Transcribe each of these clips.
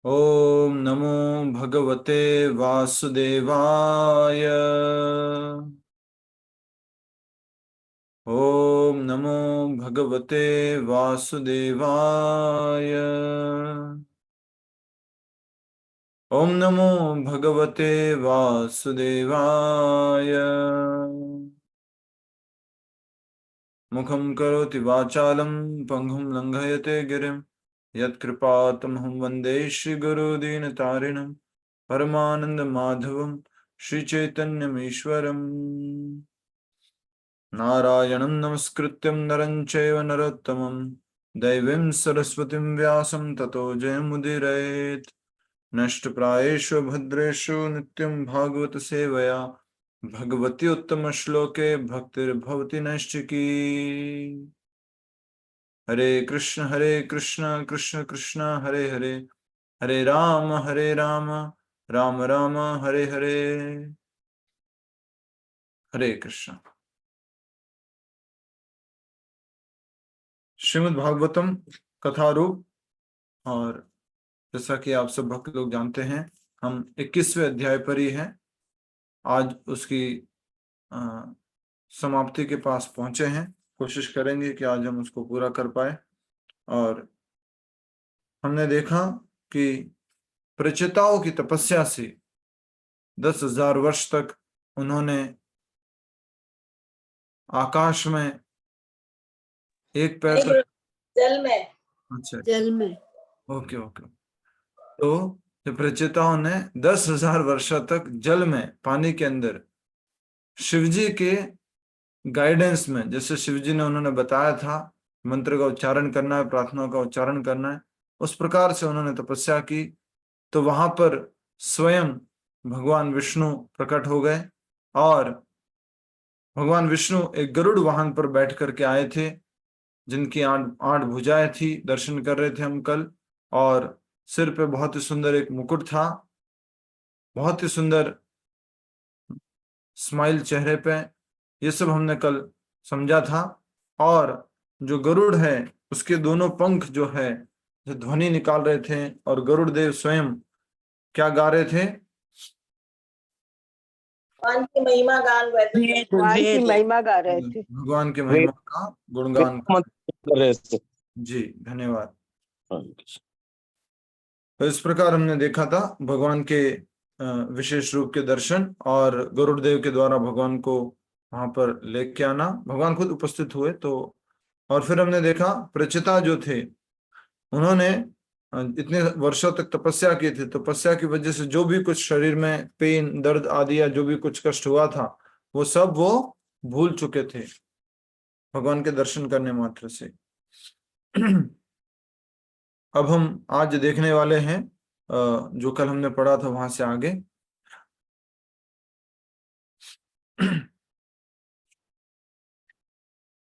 ओम नमो भगवते वासुदेवाय। ओम नमो भगवते वासुदेवाय। ओम नमो भगवते वासुदेवाय। मुखं करोति वाचालं पंगुं लंघयते गिरिं यत्कृपातमहं वन्दे श्रीगुरुदीनतारिणं परमानन्दमाधवं श्रीचैतन्यमीश्वरम्। नारायणं नमस्कृत्यं नरं चैव नरोत्तमं दैवीं सरस्वतीं व्यासं ततो जयमुदीरयेत्। नष्टप्रायेषु भद्रेषु नित्यं भागवत सेवया भगवती उत्तम श्लोके भक्तिर्भवति नैष्ठिकी। हरे कृष्ण कृष्ण कृष्ण हरे हरे, हरे राम राम राम हरे हरे। हरे कृष्ण। श्रीमद् भागवतम कथारूप। और जैसा कि आप सब भक्त लोग जानते हैं, हम 21वें अध्याय पर ही हैं। आज उसकी समाप्ति के पास पहुंचे हैं। कोशिश करेंगे कि आज हम उसको पूरा कर पाए। और हमने देखा कि प्रचेताओं की तपस्या से 10,000 वर्ष तक उन्होंने आकाश में एक पैर तक, जल में, अच्छा जल में, ओके ओके। तो प्रचेताओं ने 10,000 वर्षों तक जल में, पानी के अंदर शिवजी के गाइडेंस में, जैसे शिवजी ने उन्होंने बताया था मंत्र का उच्चारण करना है, प्रार्थना का उच्चारण करना है, उस प्रकार से उन्होंने तपस्या की। तो वहां पर स्वयं भगवान विष्णु प्रकट हो गए और भगवान विष्णु एक गरुड़ वाहन पर बैठ करके आए थे, जिनकी आठ भुजाएं थी। दर्शन कर रहे थे हम कल। और सिर पे बहुत ही सुंदर एक मुकुट था, बहुत ही सुंदर स्माइल चेहरे पे। ये सब हमने कल समझा था। और जो गरुड़ है, उसके दोनों पंख जो है, जो ध्वनि निकाल रहे थे, और गरुड़ देव स्वयं क्या गा रहे थे? भगवान की महिमा गान रहे थे, भगवान की महिमा गा रहे थे, भगवान की महिमा का गुणगान कर रहे थे। जी धन्यवाद। तो इस प्रकार हमने देखा था भगवान के विशेष रूप के दर्शन, और गरुड़ देव के द्वारा भगवान को वहां पर लेके आना। भगवान खुद उपस्थित हुए। तो और फिर हमने देखा प्रचिता जो थे, उन्होंने इतने वर्षों तक तपस्या की थी। तपस्या की वजह से जो भी कुछ शरीर में पेन, दर्द आदि या जो भी कुछ कष्ट हुआ था, वो सब वो भूल चुके थे भगवान के दर्शन करने मात्र से। अब हम आज देखने वाले हैं जो कल हमने पढ़ा था वहां से आगे।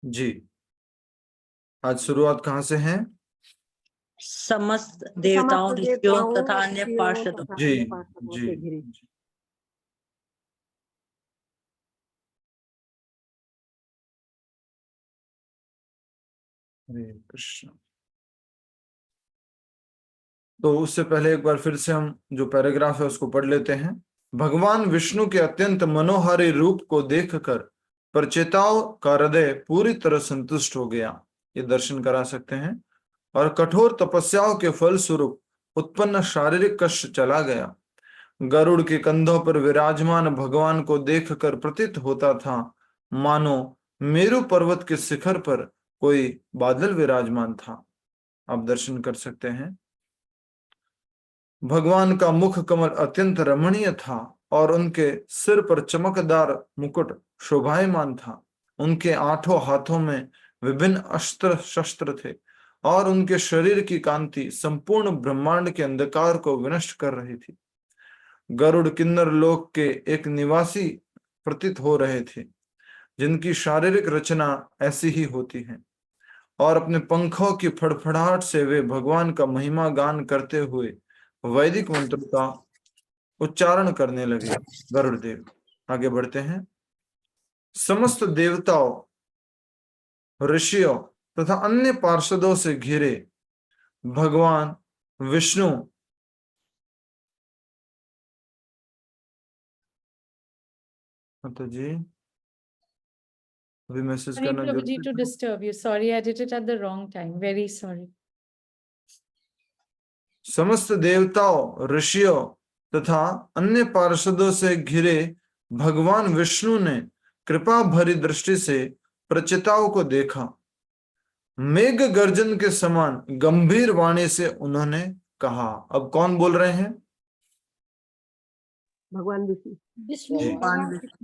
जी आज शुरुआत कहाँ से है? समस्त देवताओं, ऋषियों तथा अन्य पार्षदों। जी जी जी। हरे कृष्ण। तो उससे पहले एक बार फिर से हम जो पैराग्राफ है उसको पढ़ लेते हैं। भगवान विष्णु के अत्यंत मनोहारी रूप को देखकर प्रचेताओं का हृदय पूरी तरह संतुष्ट हो गया। ये दर्शन करा सकते हैं। और कठोर तपस्याओं के फल स्वरूप उत्पन्न शारीरिक कष्ट चला गया। गरुड़ के कंधों पर विराजमान भगवान को देखकर प्रतीत होता था मानो मेरु पर्वत के शिखर पर कोई बादल विराजमान था। आप दर्शन कर सकते हैं। भगवान का मुख कमल अत्यंत रमणीय था और उनके सिर पर चमकदार मुकुट शोभायमान था। उनके आठों हाथों में विभिन्न अस्त्र शस्त्र थे और उनके शरीर की कांति संपूर्ण ब्रह्मांड के अंधकार को विनष्ट कर रही थी। गरुड़ किन्नर लोक के एक निवासी प्रतीत हो रहे थे, जिनकी शारीरिक रचना ऐसी ही होती है। और अपने पंखों की फड़फड़ाहट से वे भगवान का महिमा गान करते हुए वैदिक मंत्र का उच्चारण करने लगे। गरुड़ देव आगे बढ़ते हैं। समस्त देवताओं, ऋषियों तथा अन्य पार्षदों से घिरे भगवान विष्णु तो जी अभी मैसेज Sorry, करना Prabhuji, to जरूरी है। disturb you. Sorry, I did it at the wrong time. Very sorry. समस्त देवताओं, ऋषियों तथा अन्य पार्षदों से घिरे भगवान विष्णु ने कृपा भरी दृष्टि से प्रचिताओं को देखा। मेघ गर्जन के समान गंभीर वाणी से उन्होंने कहा। अब कौन बोल रहे हैं? भगवान विष्णु। जी,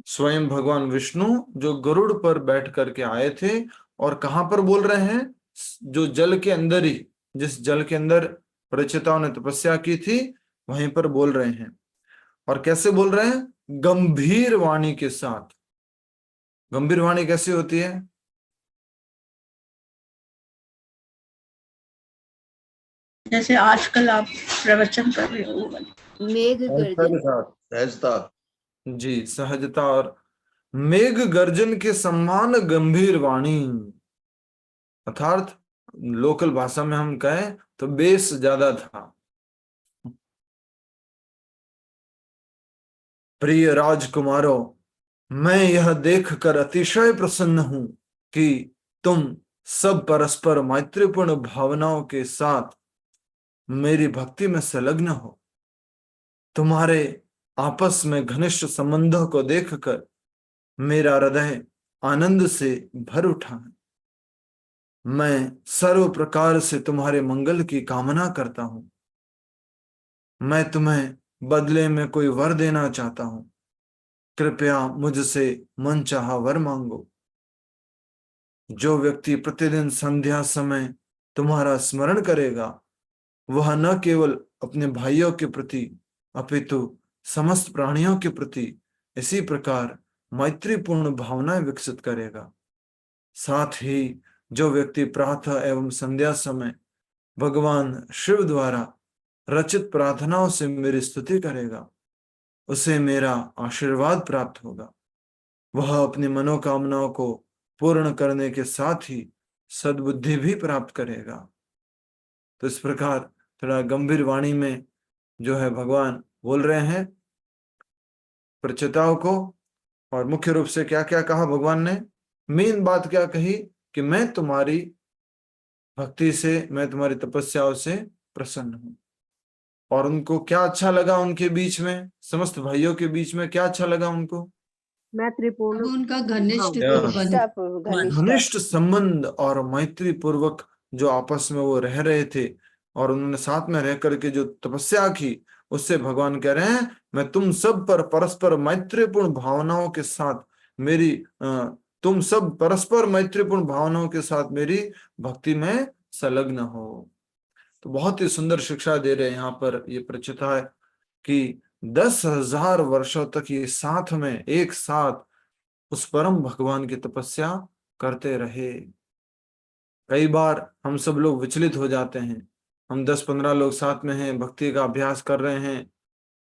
स्वयं भगवान विष्णु जो गरुड़ पर बैठ करके आए थे। और कहां पर बोल रहे हैं? जो जल के अंदर ही, जिस जल के अंदर प्रचिताओं ने तपस्या की थी, वहीं पर बोल रहे हैं। और कैसे बोल रहे हैं? गंभीर वाणी के साथ। गंभीर वाणी कैसी होती है? जैसे आजकल आप प्रवचन कर रहे हो। मेघ गर्जन। सहजता। जी, सहजता और मेघ गर्जन के समान गंभीर वाणी, अर्थात लोकल भाषा में हम कहें तो बेस ज्यादा था। प्रिय राजकुमारों, मैं यह देखकर अतिशय प्रसन्न हूं कि तुम सब परस्पर मैत्रीपूर्ण भावनाओं के साथ मेरी भक्ति में संलग्न हो। तुम्हारे आपस में घनिष्ठ संबंधों को देखकर मेरा हृदय आनंद से भर उठा है। मैं सर्व प्रकार से तुम्हारे मंगल की कामना करता हूं। मैं तुम्हें बदले में कोई वर देना चाहता हूं। कृपया मुझसे मनचाहा वर मांगो। जो व्यक्ति प्रतिदिन संध्या समय तुम्हारा स्मरण करेगा, वह न केवल अपने भाइयों के प्रति अपितु समस्त प्राणियों के प्रति इसी प्रकार मैत्रीपूर्ण भावनाएं विकसित करेगा। साथ ही जो व्यक्ति प्रातः एवं संध्या समय भगवान शिव द्वारा रचित प्रार्थनाओं से मेरी स्तुति करेगा, उसे मेरा आशीर्वाद प्राप्त होगा। वह अपनी मनोकामनाओं को पूर्ण करने के साथ ही सद्बुद्धि भी प्राप्त करेगा। तो इस प्रकार थोड़ा गंभीर वाणी में जो है भगवान बोल रहे हैं प्रचिताओं को। और मुख्य रूप से क्या क्या कहा भगवान ने? मेन बात क्या कही कि मैं तुम्हारी भक्ति से, मैं तुम्हारी तपस्याओं से प्रसन्न हूं। और उनको क्या अच्छा लगा? उनके बीच में, समस्त भाइयों के बीच में क्या अच्छा लगा उनको? मैत्रीपूर्ण, उनका घनिष्ठ घनिष्ठ संबंध और मैत्री पूर्वक जो आपस में वो रह रहे थे और उन्होंने साथ में रह करके जो तपस्या की, उससे भगवान कह रहे हैं मैं तुम सब पर परस्पर मैत्रीपूर्ण भावनाओं के साथ मेरी तुम सब परस्पर मैत्रीपूर्ण भावनाओं के साथ मेरी भक्ति में संलग्न हो। तो बहुत ही सुंदर शिक्षा दे रहे हैं यहाँ पर ये प्रचिता है कि 10,000 वर्षों तक ये साथ में एक साथ उस परम भगवान की तपस्या करते रहे। कई बार हम सब लोग विचलित हो जाते हैं। हम 10-15 लोग साथ में हैं, भक्ति का अभ्यास कर रहे हैं।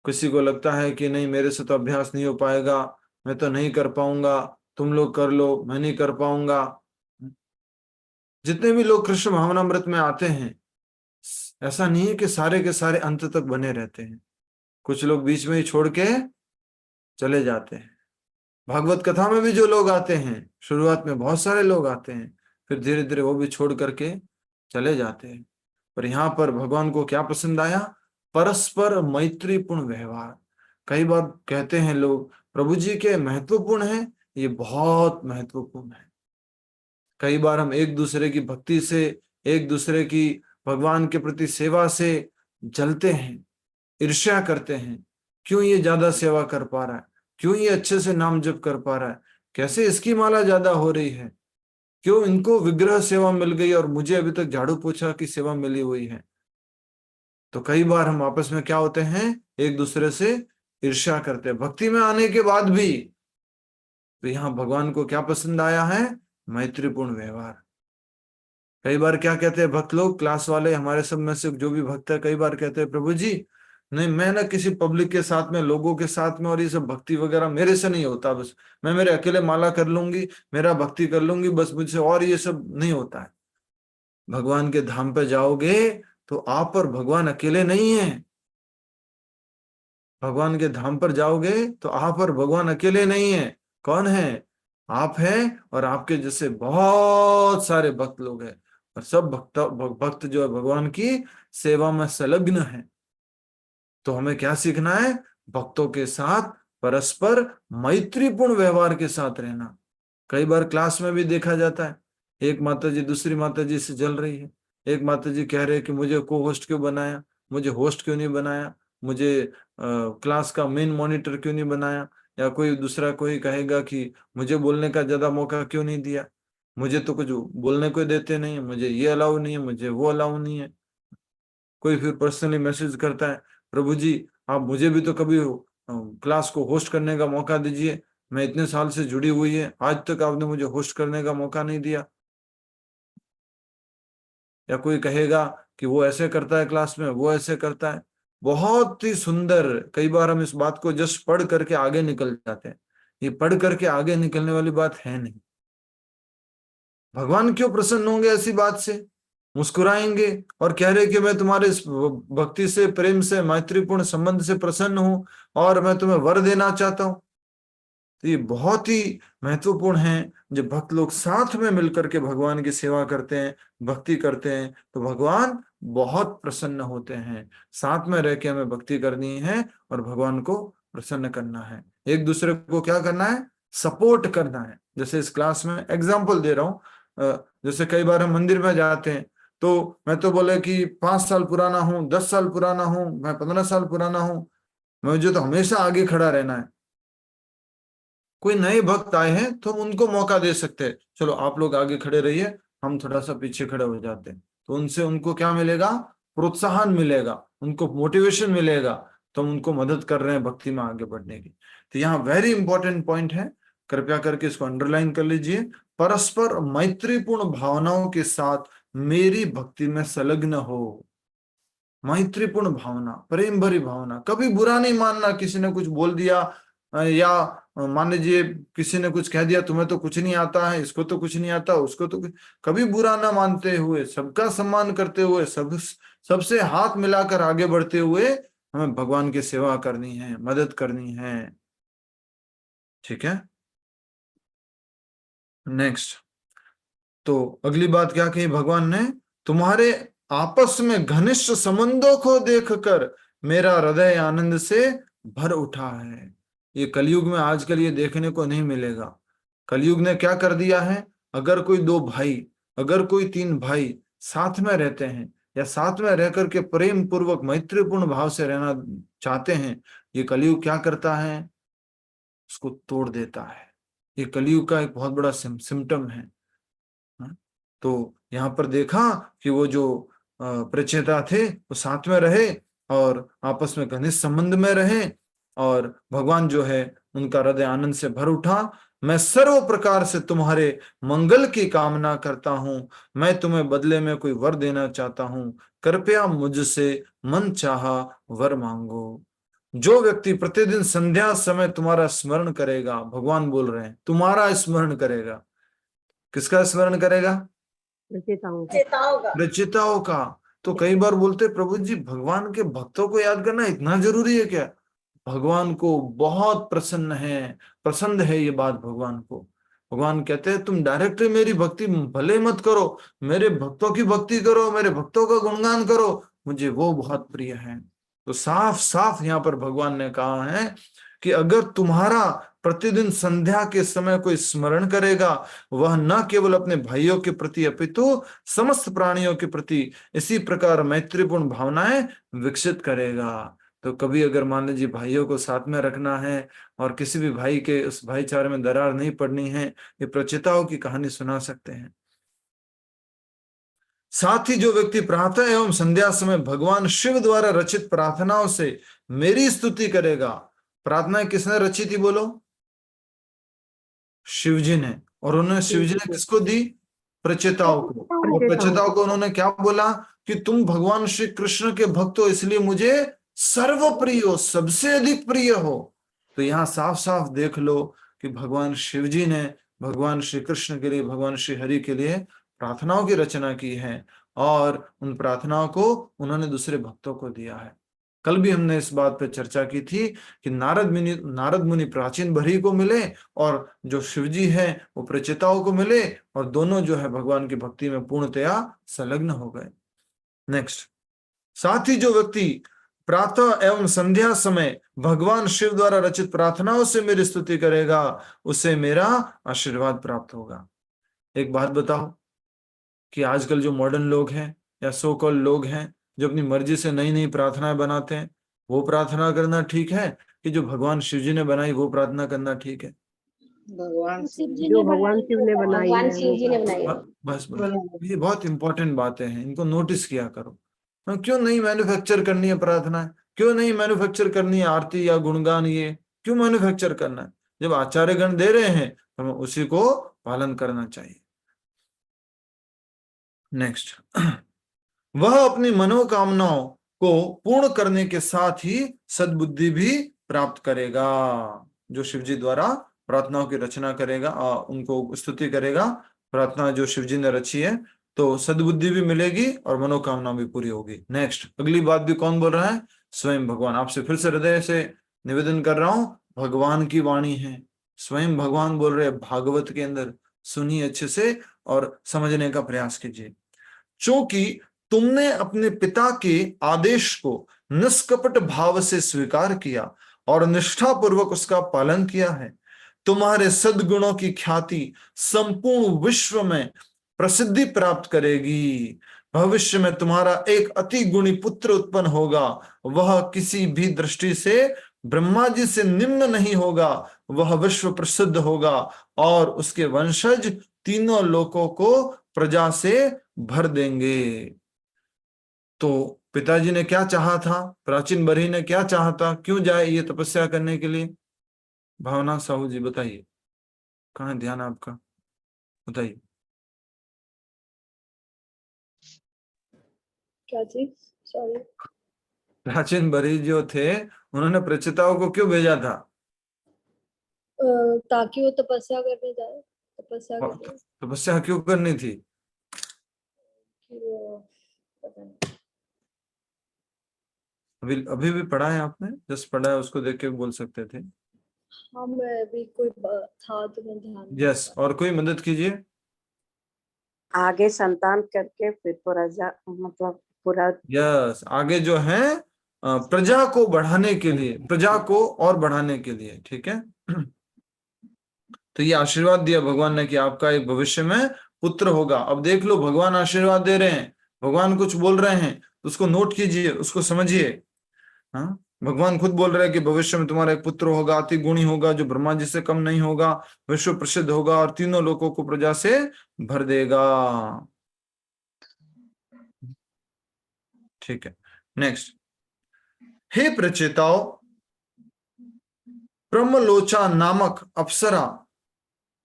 किसी को लगता है कि नहीं मेरे से तो अभ्यास नहीं हो पाएगा, मैं तो नहीं कर पाऊंगा, तुम लोग कर लो, मैं नहीं कर पाऊंगा। जितने भी लोग कृष्ण भावनामृत में आते हैं, ऐसा नहीं है कि सारे के सारे अंत तक बने रहते हैं। कुछ लोग बीच में ही छोड़ के चले जाते हैं। भागवत कथा में भी जो लोग आते हैं, शुरुआत में बहुत सारे लोग आते हैं, फिर धीरे धीरे वो भी छोड़ करके चले जाते हैं। पर यहाँ पर भगवान को क्या पसंद आया? परस्पर मैत्रीपूर्ण व्यवहार। कई बार कहते हैं लोग प्रभु जी के महत्वपूर्ण है, ये बहुत महत्वपूर्ण है। कई बार हम एक दूसरे की भक्ति से, एक दूसरे की भगवान के प्रति सेवा से जलते हैं, ईर्ष्या करते हैं। क्यों ये ज्यादा सेवा कर पा रहा है, क्यों ये अच्छे से नाम जप कर पा रहा है, कैसे इसकी माला ज्यादा हो रही है, क्यों इनको विग्रह सेवा मिल गई और मुझे अभी तक झाड़ू पोछा की सेवा मिली हुई है। तो कई बार हम आपस में क्या होते हैं, एक दूसरे से ईर्ष्या करते हैं भक्ति में आने के बाद भी। तो यहाँ भगवान को क्या पसंद आया है? मैत्रीपूर्ण व्यवहार। कई बार क्या कहते हैं भक्त लोग, क्लास वाले, हमारे सब में से जो भी भक्त है, कई बार कहते हैं प्रभु जी नहीं, मैं ना किसी पब्लिक के साथ में, लोगों के साथ में, और ये सब भक्ति वगैरह मेरे से नहीं होता। बस मैं मेरे अकेले माला कर लूंगी, मेरा भक्ति कर लूंगी, बस मुझसे और ये सब नहीं होता है। भगवान के धाम पे जाओगे तो आप और भगवान अकेले नहीं है। भगवान के धाम पर जाओगे तो आप और भगवान अकेले नहीं है। कौन है? आप हैं और आपके जैसे बहुत सारे भक्त लोग हैं, और सब भक्त जो है भगवान की सेवा में संलग्न है। तो हमें क्या सीखना है? भक्तों के साथ परस्पर मैत्रीपूर्ण व्यवहार के साथ रहना। कई बार क्लास में भी देखा जाता है, एक माताजी दूसरी माताजी से जल रही है, एक माताजी कह रहे हैं कि मुझे को होस्ट क्यों बनाया, मुझे होस्ट क्यों नहीं बनाया, मुझे क्लास का मेन मॉनिटर क्यों नहीं बनाया, या कोई दूसरा कोई कहेगा कि मुझे बोलने का ज्यादा मौका क्यों नहीं दिया, मुझे तो कुछ बोलने को देते नहीं, मुझे ये अलाउ नहीं है, मुझे वो अलाउ नहीं है। कोई फिर पर्सनली मैसेज करता है, प्रभु जी आप मुझे भी तो कभी क्लास को होस्ट करने का मौका दीजिए, मैं इतने साल से जुड़ी हुई है, आज तक आपने मुझे होस्ट करने का मौका नहीं दिया। या कोई कहेगा कि वो ऐसे करता है क्लास में, वो ऐसे करता है। बहुत ही सुंदर, कई बार हम इस बात को जस्ट पढ़ करके आगे निकल जाते हैं। ये पढ़ करके आगे निकलने वाली बात है नहीं। भगवान क्यों प्रसन्न होंगे ऐसी बात से? मुस्कुराएंगे और कह रहे कि मैं तुम्हारे इस भक्ति से, प्रेम से, मैत्रीपूर्ण संबंध से प्रसन्न हूं और मैं तुम्हें वर देना चाहता हूं। तो ये बहुत ही महत्वपूर्ण है, जब भक्त लोग साथ में मिलकर के भगवान की सेवा करते हैं, भक्ति करते हैं, तो भगवान बहुत प्रसन्न होते हैं। साथ में रह के हमें भक्ति करनी है और भगवान को प्रसन्न करना है। एक दूसरे को क्या करना है? सपोर्ट करना है। जैसे इस क्लास में एग्जाम्पल दे रहा हूँ, जैसे कई बार हम मंदिर में जाते हैं, तो मैं तो बोले कि 5 साल पुराना हूँ, 10 साल पुराना हूँ, मैं 15 साल पुराना हूँ, मुझे तो हमेशा आगे खड़ा रहना है। कोई नए भक्त आए हैं तो हम उनको मौका दे सकते हैं, चलो आप लोग आगे खड़े रहिए, हम थोड़ा सा पीछे खड़े हो जाते हैं। तो उनसे उनको क्या मिलेगा? प्रोत्साहन मिलेगा, उनको मोटिवेशन मिलेगा, तो हम उनको मदद कर रहे हैं भक्ति में आगे बढ़ने की। तो यहाँ वेरी इंपॉर्टेंट पॉइंट है, कृपया करके इसको अंडरलाइन कर लीजिए। परस्पर मैत्रीपूर्ण भावनाओं के साथ मेरी भक्ति में संलग्न हो। मैत्रीपूर्ण भावना, प्रेम भरी भावना, कभी बुरा नहीं मानना। किसी ने कुछ बोल दिया या मान लीजिए किसी ने कुछ कह दिया, तुम्हें तो कुछ नहीं आता है, इसको तो कुछ नहीं आता, उसको तो कभी बुरा ना मानते हुए, सबका सम्मान करते हुए, सबसे हाथ मिलाकर आगे बढ़ते हुए हमें भगवान की सेवा करनी है, मदद करनी है। ठीक है, नेक्स्ट। तो अगली बात क्या कही भगवान ने? तुम्हारे आपस में घनिष्ठ संबंधों को देखकर मेरा हृदय आनंद से भर उठा है। ये कलयुग में आजकल ये देखने को नहीं मिलेगा। कलयुग ने क्या कर दिया है? अगर कोई 2 भाई, अगर कोई 3 भाई साथ में रहते हैं या साथ में रह करके प्रेम पूर्वक मैत्रीपूर्ण भाव से रहना चाहते हैं, ये कलयुग क्या करता है? उसको तोड़ देता है। ये कलयुग का एक बहुत बड़ा सिम्टम है। तो यहाँ पर देखा कि वो जो प्रचेता थे वो साथ में रहे और आपस में घनिष्ठ संबंध में रहे, और भगवान जो है उनका हृदय आनंद से भर उठा। मैं सर्व प्रकार से तुम्हारे मंगल की कामना करता हूं, मैं तुम्हें बदले में कोई वर देना चाहता हूं, कृपया मुझसे मन चाहा वर मांगो। जो व्यक्ति प्रतिदिन संध्या समय तुम्हारा स्मरण करेगा, भगवान बोल रहे हैं, तुम्हारा स्मरण करेगा। किसका स्मरण करेगा? चेताओं का। रचिताओं का। तो कई बार बोलते प्रभु जी भगवान के भक्तों को याद करना इतना जरूरी है क्या? भगवान को बहुत पसंद है ये बात भगवान को। भगवान कहते हैं तुम डायरेक्टली मेरी भक्ति भले मत करो, मेरे भक्तों की भक्ति करो, मेरे भक्तों का गुणगान करो, मुझे वो बहुत प्रिय है। तो साफ साफ यहाँ पर भगवान ने कहा है कि अगर तुम्हारा प्रतिदिन संध्या के समय कोई स्मरण करेगा, वह न केवल अपने भाइयों के प्रति अपितु समस्त प्राणियों के प्रति इसी प्रकार मैत्रीपूर्ण भावनाएं विकसित करेगा। तो कभी अगर मान लीजिए भाइयों को साथ में रखना है और किसी भी भाई के उस भाईचारे में दरार नहीं पड़नी है, ये प्रचेताओं की कहानी सुना सकते हैं। साथ ही जो व्यक्ति प्रातः एवं संध्या समय भगवान शिव द्वारा रचित प्रार्थनाओं से मेरी स्तुति करेगा। प्रार्थनाएं किसने रची थी बोलो? शिवजी ने। और उन्होंने शिवजी ने किसको दी? प्रचेताओं को। और प्रचेताओं को उन्होंने क्या बोला कि तुम भगवान श्री कृष्ण के भक्त हो, इसलिए मुझे सर्वप्रिय हो, सबसे अधिक प्रिय हो। तो यहाँ साफ साफ देख लो कि भगवान शिवजी ने भगवान श्री कृष्ण के लिए, भगवान श्री हरि के लिए प्रार्थनाओं की रचना की है और उन प्रार्थनाओं को उन्होंने दूसरे भक्तों को दिया है। कल भी हमने इस बात पे चर्चा की थी कि नारद मुनि प्राचीन भरी को मिले और जो शिवजी है वो प्रचेताओं को मिले, और दोनों जो है भगवान की भक्ति में पूर्णतया संलग्न हो गए। नेक्स्ट, साथ ही जो व्यक्ति प्रातः एवं संध्या समय भगवान शिव द्वारा रचित प्रार्थनाओं से मेरी स्तुति करेगा, उसे मेरा आशीर्वाद प्राप्त होगा। एक बात बताओ कि आजकल जो मॉडर्न लोग हैं या सो कॉल्ड लोग हैं जो अपनी मर्जी से नई नई प्रार्थनाएं बनाते हैं, वो प्रार्थना करना ठीक है कि जो भगवान शिव जी ने बनाई वो प्रार्थना करना ठीक है? भगवान शिव जी जो भगवान शिव ने बनाई भगवान है शिव जी ने बनाई है। बस ये बहुत इंपॉर्टेंट बातें हैं, इनको नोटिस किया करो। क्यों नहीं मैन्युफैक्चर करनी है प्रार्थना, क्यों नहीं मैन्युफैक्चर करनी है आरती या गुणगान, ये क्यों मैन्युफैक्चर करना है? जब आचार्यगण दे रहे हैं तो हमें उसी को पालन करना चाहिए। नेक्स्ट, वह अपनी मनोकामनाओं को पूर्ण करने के साथ ही सद्बुद्धि भी प्राप्त करेगा। जो शिवजी द्वारा प्रार्थनाओं की रचना करेगा, उनको स्तुति करेगा, प्रार्थना जो शिवजी ने रची है, तो सद्बुद्धि भी मिलेगी और मनोकामना भी पूरी होगी। नेक्स्ट, अगली बात भी कौन बोल रहा है? स्वयं भगवान। आपसे फिर से हृदय से निवेदन कर रहा हूं, भगवान की वाणी है, स्वयं भगवान बोल रहे हैं भागवत के अंदर। सुनिए अच्छे से और समझने का प्रयास कीजिए। क्योंकि तुमने अपने पिता के आदेश को निष्कपट भाव से स्वीकार किया और निष्ठापूर्वक उसका पालन किया है, तुम्हारे सद्गुणों की ख्याति संपूर्ण विश्व में प्रसिद्धि प्राप्त करेगी। भविष्य में तुम्हारा एक अति गुणी पुत्र उत्पन्न होगा। वह किसी भी दृष्टि से ब्रह्मा जी से निम्न नहीं होगा, वह विश्व प्रसिद्ध होगा और उसके वंशज तीनों लोकों को प्रजा से भर देंगे। तो पिताजी ने क्या चाहा था? प्राचीन बरही ने क्या चाहा था? क्यों जाए ये तपस्या करने के लिए? भावना साहू जी बताइए, कहाँ ध्यान है आपका? बताइए। क्या चीज? सॉरी। प्राचीन बरही जो थे उन्होंने प्रचेताओं को क्यों भेजा था? ताकि वो तपस्या करने जाए। तपस्या करने तपस्या क्यों करनी थी? कि वो पता नहीं। अभी भी पढ़ा है आपने? जस्ट पढ़ा है, उसको देख के बोल सकते थे। हाँ, मैं अभी कोई था तो मैं ध्यान नहीं यस, और कोई मदद कीजिए। आगे संतान करके फिर प्रजा, मतलब पूरा। यस, आगे जो है प्रजा को बढ़ाने के लिए, प्रजा को और बढ़ाने के लिए, ठीक है। तो ये आशीर्वाद दिया भगवान ने कि आपका एक भविष्य में पुत्र होगा। अब देख लो, भगवान आशीर्वाद दे रहे हैं, भगवान कुछ बोल रहे हैं, तो उसको नोट कीजिए, उसको समझिए। हाँ, भगवान खुद बोल रहे हैं कि भविष्य में तुम्हारा एक पुत्र होगा, अति गुणी होगा, जो ब्रह्मा जी से कम नहीं होगा, विश्व प्रसिद्ध होगा और तीनों लोगों को प्रजा से भर देगा। ठीक है, नेक्स्ट। हे प्रचेताओ, ब्रह्मलोचा नामक अप्सरा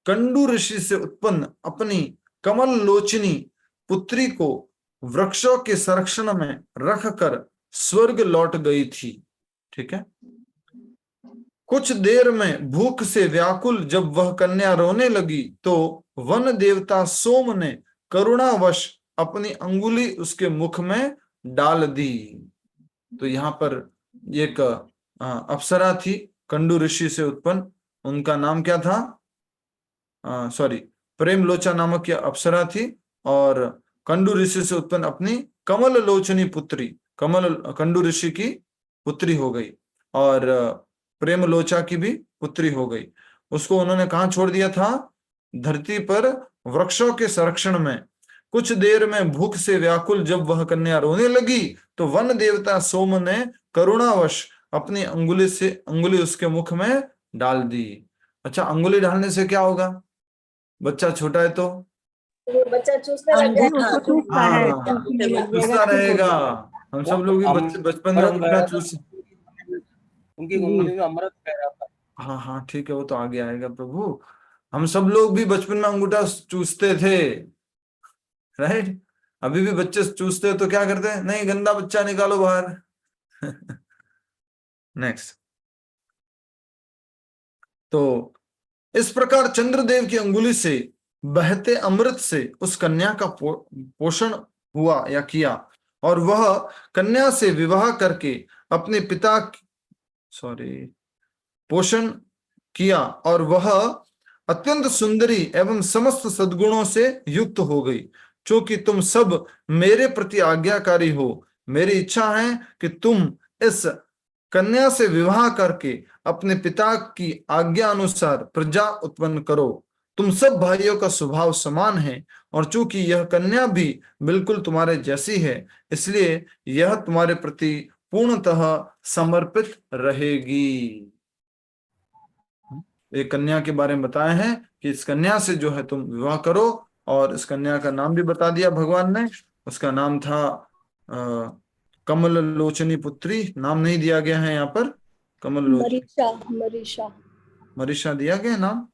कंडू ऋषि से उत्पन्न अपनी कमल लोचनी पुत्री को वृक्षों के संरक्षण में रखकर स्वर्ग लौट गई थी। ठीक है। कुछ देर में भूख से व्याकुल जब वह कन्या रोने लगी तो वन देवता सोम ने करुणावश अपनी अंगुली उसके मुख में डाल दी। तो यहाँ पर एक अप्सरा थी, कंडू ऋषि से उत्पन्न, उनका नाम क्या था? प्रेम लोचा नामक यह अप्सरा थी और कंडू ऋषि से उत्पन्न अपनी कमल लोचनी पुत्री, कंडू ऋषि की पुत्री हो गई और प्रेम लोचा की भी पुत्री हो गई। उसको उन्होंने कहाँ छोड़ दिया था? धरती पर वृक्षों के संरक्षण में। कुछ देर में भूख से व्याकुल जब वह कन्या रोने लगी तो वन देवता सोम ने करुणावश अपनी अंगुली उसके मुख में डाल दी। अच्छा, अंगुली डालने से क्या होगा? बच्चा छोटा है तो वो बच्चा चूसने लग जाएगा। चूसता रहेगा। हम सब लोग भी बचपन में अंगूठा चूस, उनकी उंगली में अमृत बह रहा था। हाँ हाँ ठीक है, वो तो आगे आएगा प्रभु। हम सब लोग भी बचपन में अंगूठा चूसते थे, राइट? अभी भी बच्चे चूसते हैं तो क्या करते हैं? नहीं, गंदा बच्चा निकालो बाहर। नेक्स्ट। तो इस प्रकार चंद्रदेव की अंगुली से बहते अमृत से उस कन्या का पोषण हुआ या किया और वह कन्या से विवाह करके अपने पिता पोषण किया, और वह अत्यंत सुंदरी एवं समस्त सद्गुणों से युक्त हो गई। क्योंकि तुम सब मेरे प्रति आज्ञाकारी हो, मेरी इच्छा है कि तुम इस कन्या से विवाह करके अपने पिता की आज्ञा अनुसार प्रजा उत्पन्न करो। तुम सब भाइयों का स्वभाव समान है, और चूंकि यह कन्या भी बिल्कुल तुम्हारे जैसी है, इसलिए यह तुम्हारे प्रति पूर्णतः समर्पित रहेगी। एक कन्या के बारे में बताया है कि इस कन्या से जो है तुम विवाह करो, और इस कन्या का नाम भी बता दिया भगवान ने। उसका नाम था कमल लोचनी पुत्री। नाम नहीं दिया गया है यहाँ पर। कमल लोचनी, मरीषा मरीषा मरीषा दिया गया नाम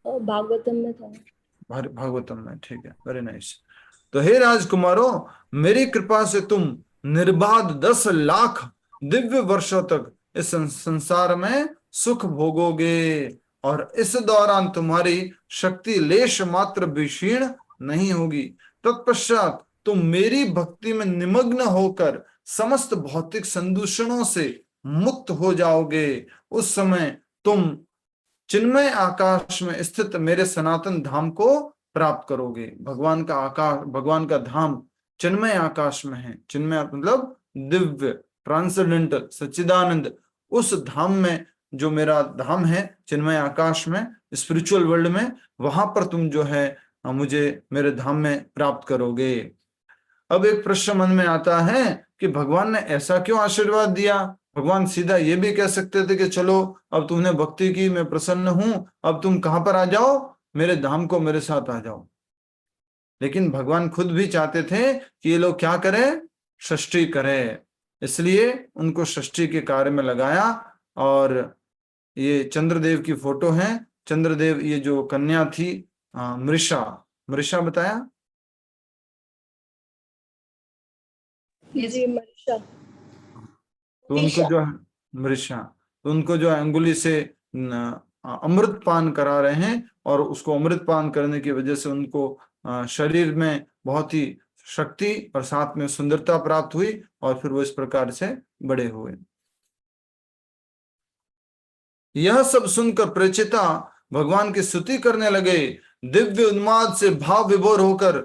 भागवतम में था। भागवतम में, ठीक है, वेरी नाइस। तो हे राजकुमारों, मेरी कृपा से तुम निर्बाध 10 लाख दिव्य वर्षों तक इस संसार में सुख भोगोगे, और इस दौरान तुम्हारी शक्ति लेश मात्र भी क्षीण नहीं होगी। तत्पश्चात तुम मेरी भक्ति में निमग्न होकर समस्त भौतिक संदूषणों से मुक्त हो जाओगे। उस समय तुम चिन्मय आकाश में स्थित मेरे सनातन धाम को प्राप्त करोगे। भगवान का आकाश, भगवान का धाम चिन्मय आकाश में है। चिन्मय मतलब दिव्य, ट्रांसेंडेंटल, सच्चिदानंद। उस धाम में, जो मेरा धाम है चिन्मय आकाश में, स्पिरिचुअल वर्ल्ड में, वहां पर तुम जो है मुझे मेरे धाम में प्राप्त करोगे। अब एक प्रश्न मन में आता है कि भगवान ने ऐसा क्यों आशीर्वाद दिया। भगवान सीधा ये भी कह सकते थे कि चलो अब तुमने भक्ति की, मैं प्रसन्न हूं, अब तुम कहां पर आ जाओ, मेरे धाम को मेरे साथ आ जाओ। लेकिन भगवान खुद भी चाहते थे कि ये लोग क्या करें, षष्ठी करें, इसलिए उनको षष्ठी के कार्य में लगाया। और ये चंद्रदेव की फोटो है। चंद्रदेव, ये जो कन्या थी मृषा, मृषा बताया जी मरीषा तो उनको जो है मृषा, तो उनको जो है अंगुली से अमृत पान करा रहे हैं, और उसको अमृत पान करने की वजह से उनको शरीर में बहुत ही शक्ति और साथ में सुंदरता प्राप्त हुई, और फिर वो इस प्रकार से बड़े हुए। यह सब सुनकर प्रचिता भगवान की स्तुति करने लगे। दिव्य उन्माद से भाव विभोर होकर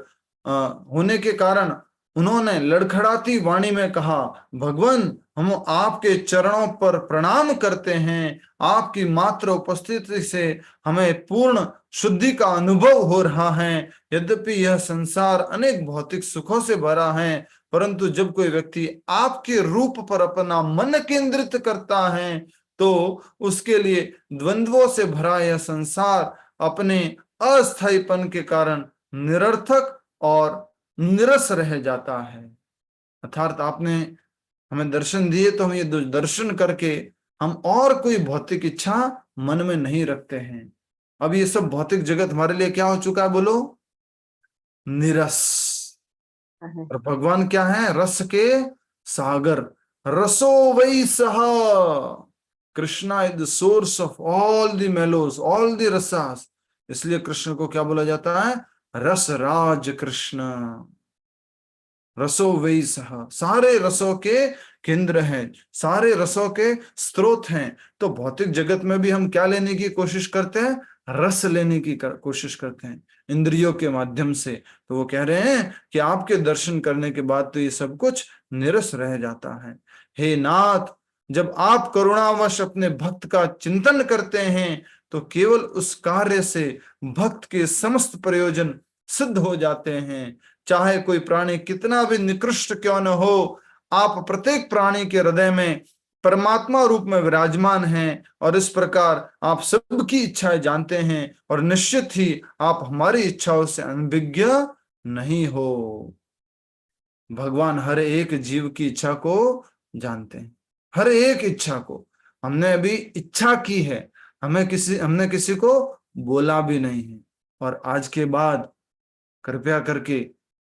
होने के कारण उन्होंने लड़खड़ाती वाणी में कहा, भगवान, हम आपके चरणों पर प्रणाम करते हैं। आपकी मात्र उपस्थिति से हमें पूर्ण शुद्धि का अनुभव हो रहा है। यद्यपि यह संसार अनेक भौतिक सुखों से भरा है, परंतु जब कोई व्यक्ति आपके रूप पर अपना मन केंद्रित करता है, तो उसके लिए द्वंद्वों से भरा यह संसार अपने अस्थायीपन के कारण निरर्थक और निरस रह जाता है। अर्थात आपने हमें दर्शन दिए, तो हम ये दर्शन करके हम और कोई भौतिक इच्छा मन में नहीं रखते हैं। अब ये सब भौतिक जगत हमारे लिए क्या हो चुका है, बोलो, निरस। और भगवान क्या है, रस के सागर। रसो वै सह, Krishna is the source of all the mellows, all the रसास। इसलिए कृष्ण को क्या बोला जाता है, रस राज कृष्ण। रसो वै सह, सारे रसों के केंद्र हैं, सारे रसों के स्रोत हैं। तो भौतिक जगत में भी हम क्या लेने की कोशिश करते हैं, रस लेने की कोशिश करते हैं इंद्रियों के माध्यम से। तो वो कह रहे हैं कि आपके दर्शन करने के बाद तो ये सब कुछ निरस रह जाता है। हे नाथ, जब आप करुणावश अपने भक्त का चिंतन करते हैं, तो केवल उस कार्य से भक्त के समस्त प्रयोजन सिद्ध हो जाते हैं। चाहे कोई प्राणी कितना भी निकृष्ट क्यों न हो, आप प्रत्येक प्राणी के हृदय में परमात्मा रूप में विराजमान हैं, और इस प्रकार आप सबकी इच्छाएं जानते हैं, और निश्चित ही आप हमारी इच्छाओं से अनभिज्ञ नहीं हो। भगवान हर एक जीव की इच्छा को जानते हैं, हर एक इच्छा को। हमने अभी इच्छा की है, हमने किसी को बोला भी नहीं है। और आज के बाद कृपया करके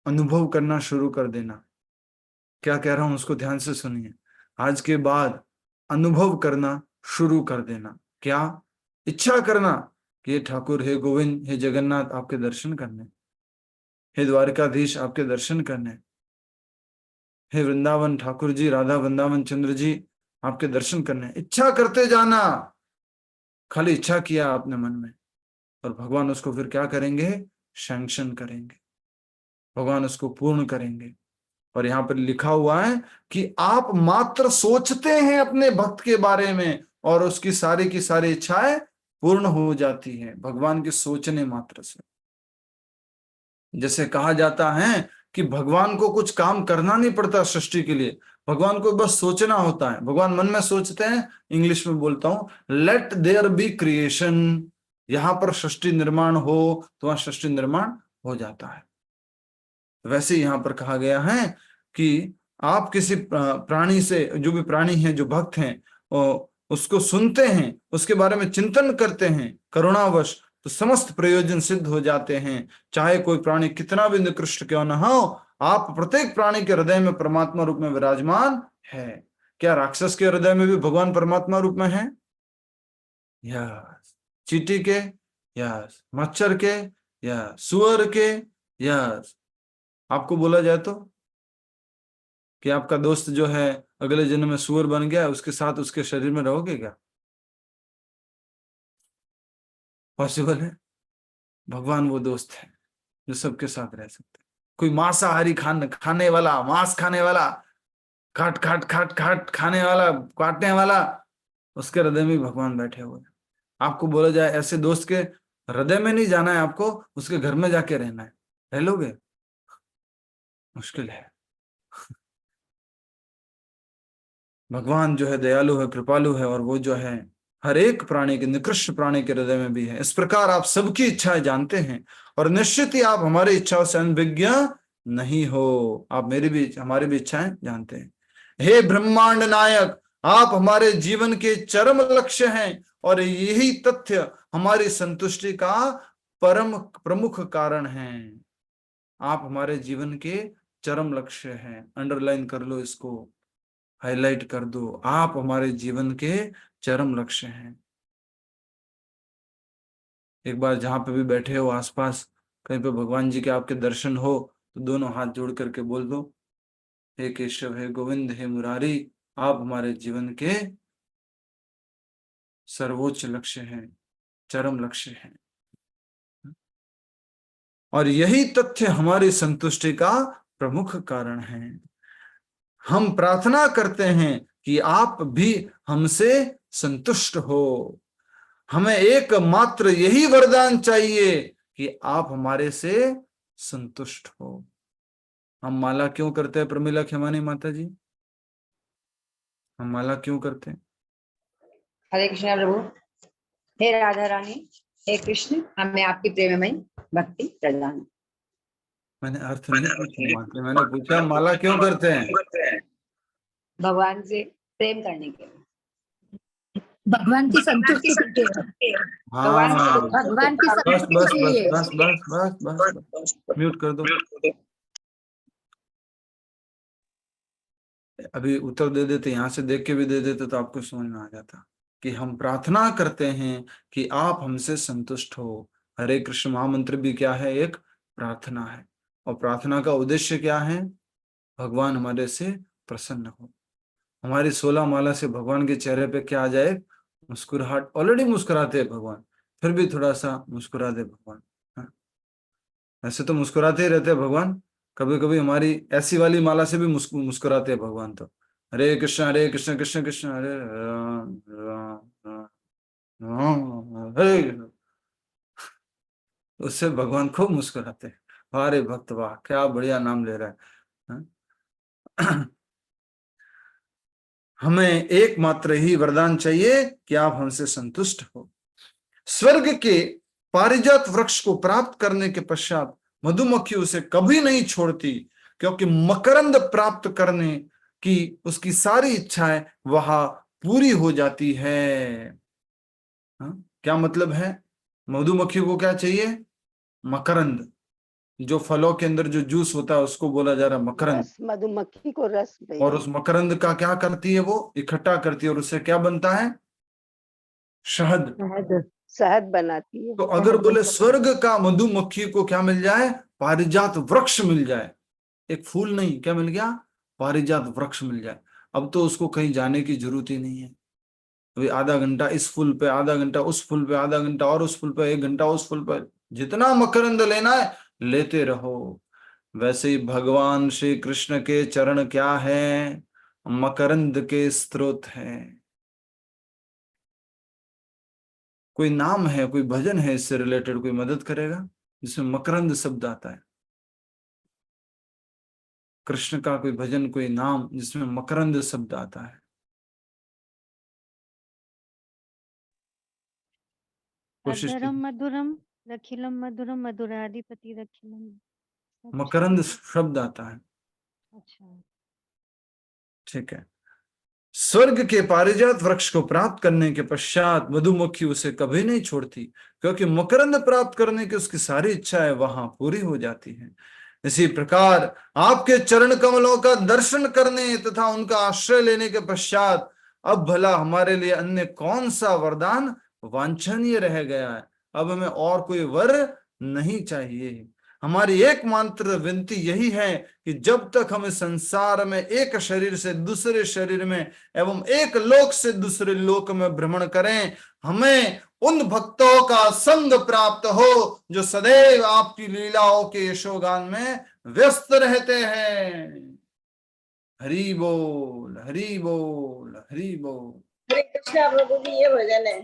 अनुभव करना शुरू कर देना। क्या कह रहा हूं उसको ध्यान से सुनिए। आज के बाद अनुभव करना शुरू कर देना। क्या? इच्छा करना कि हे ठाकुर, हे गोविंद, हे जगन्नाथ, आपके दर्शन करने, हे द्वारकाधीश, आपके दर्शन करने, हे वृंदावन ठाकुर जी, राधा वृंदावन चंद्र जी, आपके दर्शन करने, इच्छा करते जाना। खाली इच्छा किया आपने मन में, और भगवान उसको फिर क्या करेंगे? सैंक्शन करेंगे, भगवान उसको पूर्ण करेंगे। और यहाँ पर लिखा हुआ है कि आप मात्र सोचते हैं अपने भक्त के बारे में और उसकी सारी की सारी इच्छाएं पूर्ण हो जाती हैं भगवान के सोचने मात्र से। जैसे कहा जाता है कि भगवान को कुछ काम करना नहीं पड़ता सृष्टि के लिए, भगवान को बस सोचना होता है। भगवान मन में सोचते हैं, इंग्लिश में बोलता हूं, लेट देयर बी क्रिएशन, यहां पर सृष्टि निर्माण हो तो वहां सृष्टि निर्माण हो जाता है। वैसे यहां पर कहा गया है कि आप किसी प्राणी से, जो भी प्राणी है, जो भक्त हैं, उसको सुनते हैं, उसके बारे में चिंतन करते हैं करुणावश, तो समस्त प्रयोजन सिद्ध हो जाते हैं। चाहे कोई प्राणी कितना भी निकृष्ट क्यों न हो, आप प्रत्येक प्राणी के हृदय में परमात्मा रूप में विराजमान है। क्या राक्षस के हृदय में भी भगवान परमात्मा रूप में है? यस। चींटी के? यस। मच्छर के? यस। सुअर के? यस। आपको बोला जाए तो कि आपका दोस्त जो है अगले जन्म में सुअर बन गया, उसके साथ उसके शरीर में रहोगे क्या? पॉसिबल है? भगवान वो दोस्त है जो सबके साथ रह सकते हैं। कोई मांसाहारी खाने वाला, मांस खाने वाला, काट काट काट काट खाने वाला, काटने वाला, उसके हृदय में भगवान बैठे हुए हैं। आपको बोला जाए ऐसे दोस्त के हृदय में नहीं जाना है, आपको उसके घर में जाके रहना है, रह लोगे? मुश्किल है। भगवान जो है दयालु है, कृपालु है, और वो जो है हर एक प्राणी के, निकृष्ट प्राणी के हृदय में भी है। इस प्रकार आप सबकी इच्छाएं जानते हैं, और निश्चित ही आप हमारी इच्छाओं से अनभिज्ञ नहीं हो। आप मेरी भी, हमारी भी इच्छाएं जानते हैं। हे ब्रह्मांड नायक, आप हमारे जीवन के चरम लक्ष्य हैं, और यही तथ्य हमारी संतुष्टि का परम प्रमुख कारण है। आप हमारे जीवन के चरम लक्ष्य हैं। अंडरलाइन कर लो इसको, हाईलाइट कर दो, आप हमारे जीवन के चरम लक्ष्य हैं। एक बार जहां पे भी बैठे हो आसपास, कहीं पे भगवान जी के आपके दर्शन हो, तो दोनों हाथ जोड़ करके बोल दो, हे केशव, हे गोविंद, हे मुरारी, आप हमारे जीवन के सर्वोच्च लक्ष्य हैं, चरम लक्ष्य हैं, और यही तथ्य हमारी संतुष्टि का प्रमुख कारण है। हम प्रार्थना करते हैं कि आप भी हमसे संतुष्ट हो। हमें एकमात्र यही वरदान चाहिए कि आप हमारे से संतुष्ट हो। हम माला क्यों करते हैं प्रमिला खेमानी माता जी? हम माला क्यों करते हैं? हरे कृष्णा प्रभु। हे राधा रानी, हे कृष्ण, हमें आपकी प्रेममयी भक्ति प्रदान। मैंने अर्थ नहीं पूछा माता, मैंने पूछा माला क्यों करते हैं? भगवान से प्रेम करने के लिए, भगवान की संतुष्टि के लिए। हाँ, भगवान की बस संतुष्टि बस के लिए। बस बस बस बस बस, म्यूट कर दो। अभी उत्तर दे देते, यहाँ से देख के भी दे देते तो आपको समझ में आ जाता कि हम प्रार्थना करते हैं कि आप हमसे संतुष्ट हो। हरे कृष्ण महामंत्र भी क्या है? एक प्रार्थना है, और प्रार्थना का उद्देश्य क्या है? भगवान हमारे से प्रसन्न हो। हमारी 16 माला से भगवान के चेहरे पे क्या आ जाए? मुस्कुराहट। ऑलरेडी मुस्कुराते हैं भगवान, फिर भी थोड़ा सा मुस्कुरा दे भगवान। ऐसे तो मुस्कुराते ही रहते हैं भगवान, कभी कभी हमारी ऐसी वाली माला से भी मुस्कुराते हैं भगवान। तो हरे कृष्ण कृष्ण कृष्ण हरे राम राम राम हरे, उससे भगवान खूब मुस्कुराते हैं। हमारे भक्त, वाह क्या बढ़िया नाम ले रहा है। हमें एकमात्र ही वरदान चाहिए कि आप हमसे संतुष्ट हो। स्वर्ग के पारिजात वृक्ष को प्राप्त करने के पश्चात मधुमक्खी उसे कभी नहीं छोड़ती, क्योंकि मकरंद प्राप्त करने की उसकी सारी इच्छाएं वहां पूरी हो जाती है। क्या मतलब है? मधुमक्खी को क्या चाहिए? मकरंद। जो फलों के अंदर जो जूस होता है उसको बोला जा रहा है मकरंद। मधुमक्खी को रस चाहिए। और उस मकरंद का क्या करती है? वो इकट्ठा करती है, और उससे क्या बनता है? शहद। शहद बनाती है। तो अगर बोले स्वर्ग का मधुमक्खी को क्या मिल जाए? पारिजात वृक्ष मिल जाए। एक फूल नहीं, क्या मिल गया? पारिजात वृक्ष मिल जाए। अब तो उसको कहीं जाने की जरूरत ही नहीं है। अभी आधा घंटा इस फूल पे, आधा घंटा उस फूल पे, आधा घंटा और उस फूल पे, 1 घंटा उस फूल पे, जितना मकरंद लेना है लेते रहो। वैसे ही भगवान श्री कृष्ण के चरण क्या है? मकरंद के स्रोत है। कोई नाम है, कोई भजन है इससे रिलेटेड, कोई मदद करेगा जिसमें मकरंद शब्द आता है? कृष्ण का कोई भजन, कोई नाम जिसमें मकरंद शब्द आता है? कोशिश अधरम कीजिए। मधुरम रखिलम मधुरम मधुराधिपति रखिलम। मकरंद शब्द आता है। अच्छा, ठीक है। स्वर्ग के पारिजात वृक्ष को प्राप्त करने के पश्चात मधुमक्खी उसे कभी नहीं छोड़ती, क्योंकि मकरंद प्राप्त करने की उसकी सारी इच्छाएं वहां पूरी हो जाती हैं। इसी प्रकार आपके चरण कमलों का दर्शन करने तथा उनका आश्रय लेने के पश्चात अब भला हमारे लिए अन्य कौन सा वरदान वांछनीय रह गया है? अब हमें और कोई वर नहीं चाहिए। हमारी एकमात्र विनती यही है कि जब तक हम इस संसार में एक शरीर से दूसरे शरीर में एवं एक लोक से दूसरे लोक में भ्रमण करें, हमें उन भक्तों का संग प्राप्त हो जो सदैव आपकी लीलाओं के यशोगान में व्यस्त रहते हैं। हरि बोल, हरि बोल, हरि बोल। हरे कृष्णा प्रभु जी, ये भजन है।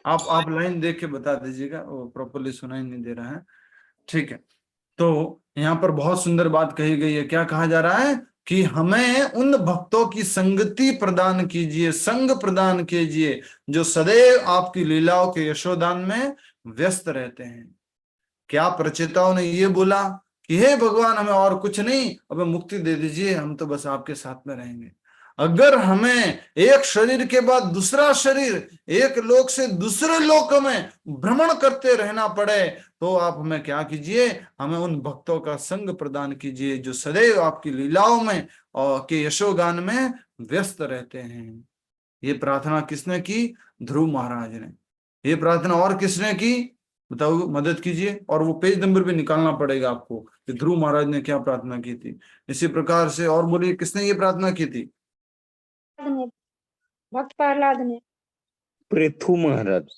आप लाइन देख के बता दीजिएगा, वो प्रॉपरली सुनाई नहीं दे रहा है। ठीक है। तो यहाँ पर बहुत सुंदर बात कही गई है। क्या कहा जा रहा है? कि हमें उन भक्तों की संगति प्रदान कीजिए, संग प्रदान कीजिए जो सदैव आपकी लीलाओं के यशोदान में व्यस्त रहते हैं। क्या प्रचेताओं ने ये बोला कि हे भगवान, हमें और कुछ नहीं, हमें मुक्ति दे दीजिए, हम तो बस आपके साथ में रहेंगे। अगर हमें एक शरीर के बाद दूसरा शरीर, एक लोक से दूसरे लोक में भ्रमण करते रहना पड़े, तो आप हमें क्या कीजिए? हमें उन भक्तों का संग प्रदान कीजिए जो सदैव आपकी लीलाओं में और के यशोगान में व्यस्त रहते हैं। ये प्रार्थना किसने की? ध्रुव महाराज ने। ये प्रार्थना और किसने की? बताओ, मदद कीजिए। और वो पेज नंबर भी निकालना पड़ेगा आपको कि ध्रुव महाराज ने क्या प्रार्थना की थी। इसी प्रकार से और बोलिए, किसने ये प्रार्थना की थी? भक्त प्रहलाद ने। पृथु महाराज।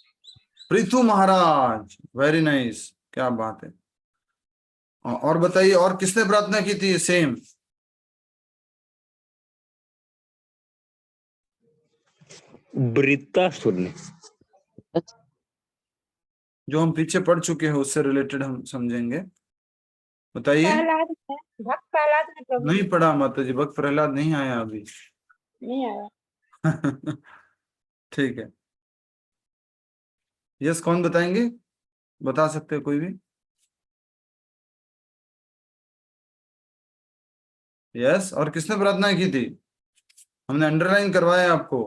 पृथु महाराज, वेरी नाइस, क्या बात है। और बताइए, और किसने प्रार्थना की थी सेम? वृत्तासुर ने। जो हम पीछे पढ़ चुके हैं उससे रिलेटेड हम समझेंगे। बताइए। प्रहलाद ने, भक्त प्रहलाद ने प्रभु। नहीं पढ़ा माता जी, भक्त प्रहलाद नहीं आया अभी। नहीं आया। ठीक है। यस, कौन बताएंगे? बता सकते हैं कोई भी? यस, और किसने प्रार्थना की थी? हमने अंडरलाइन करवाया आपको।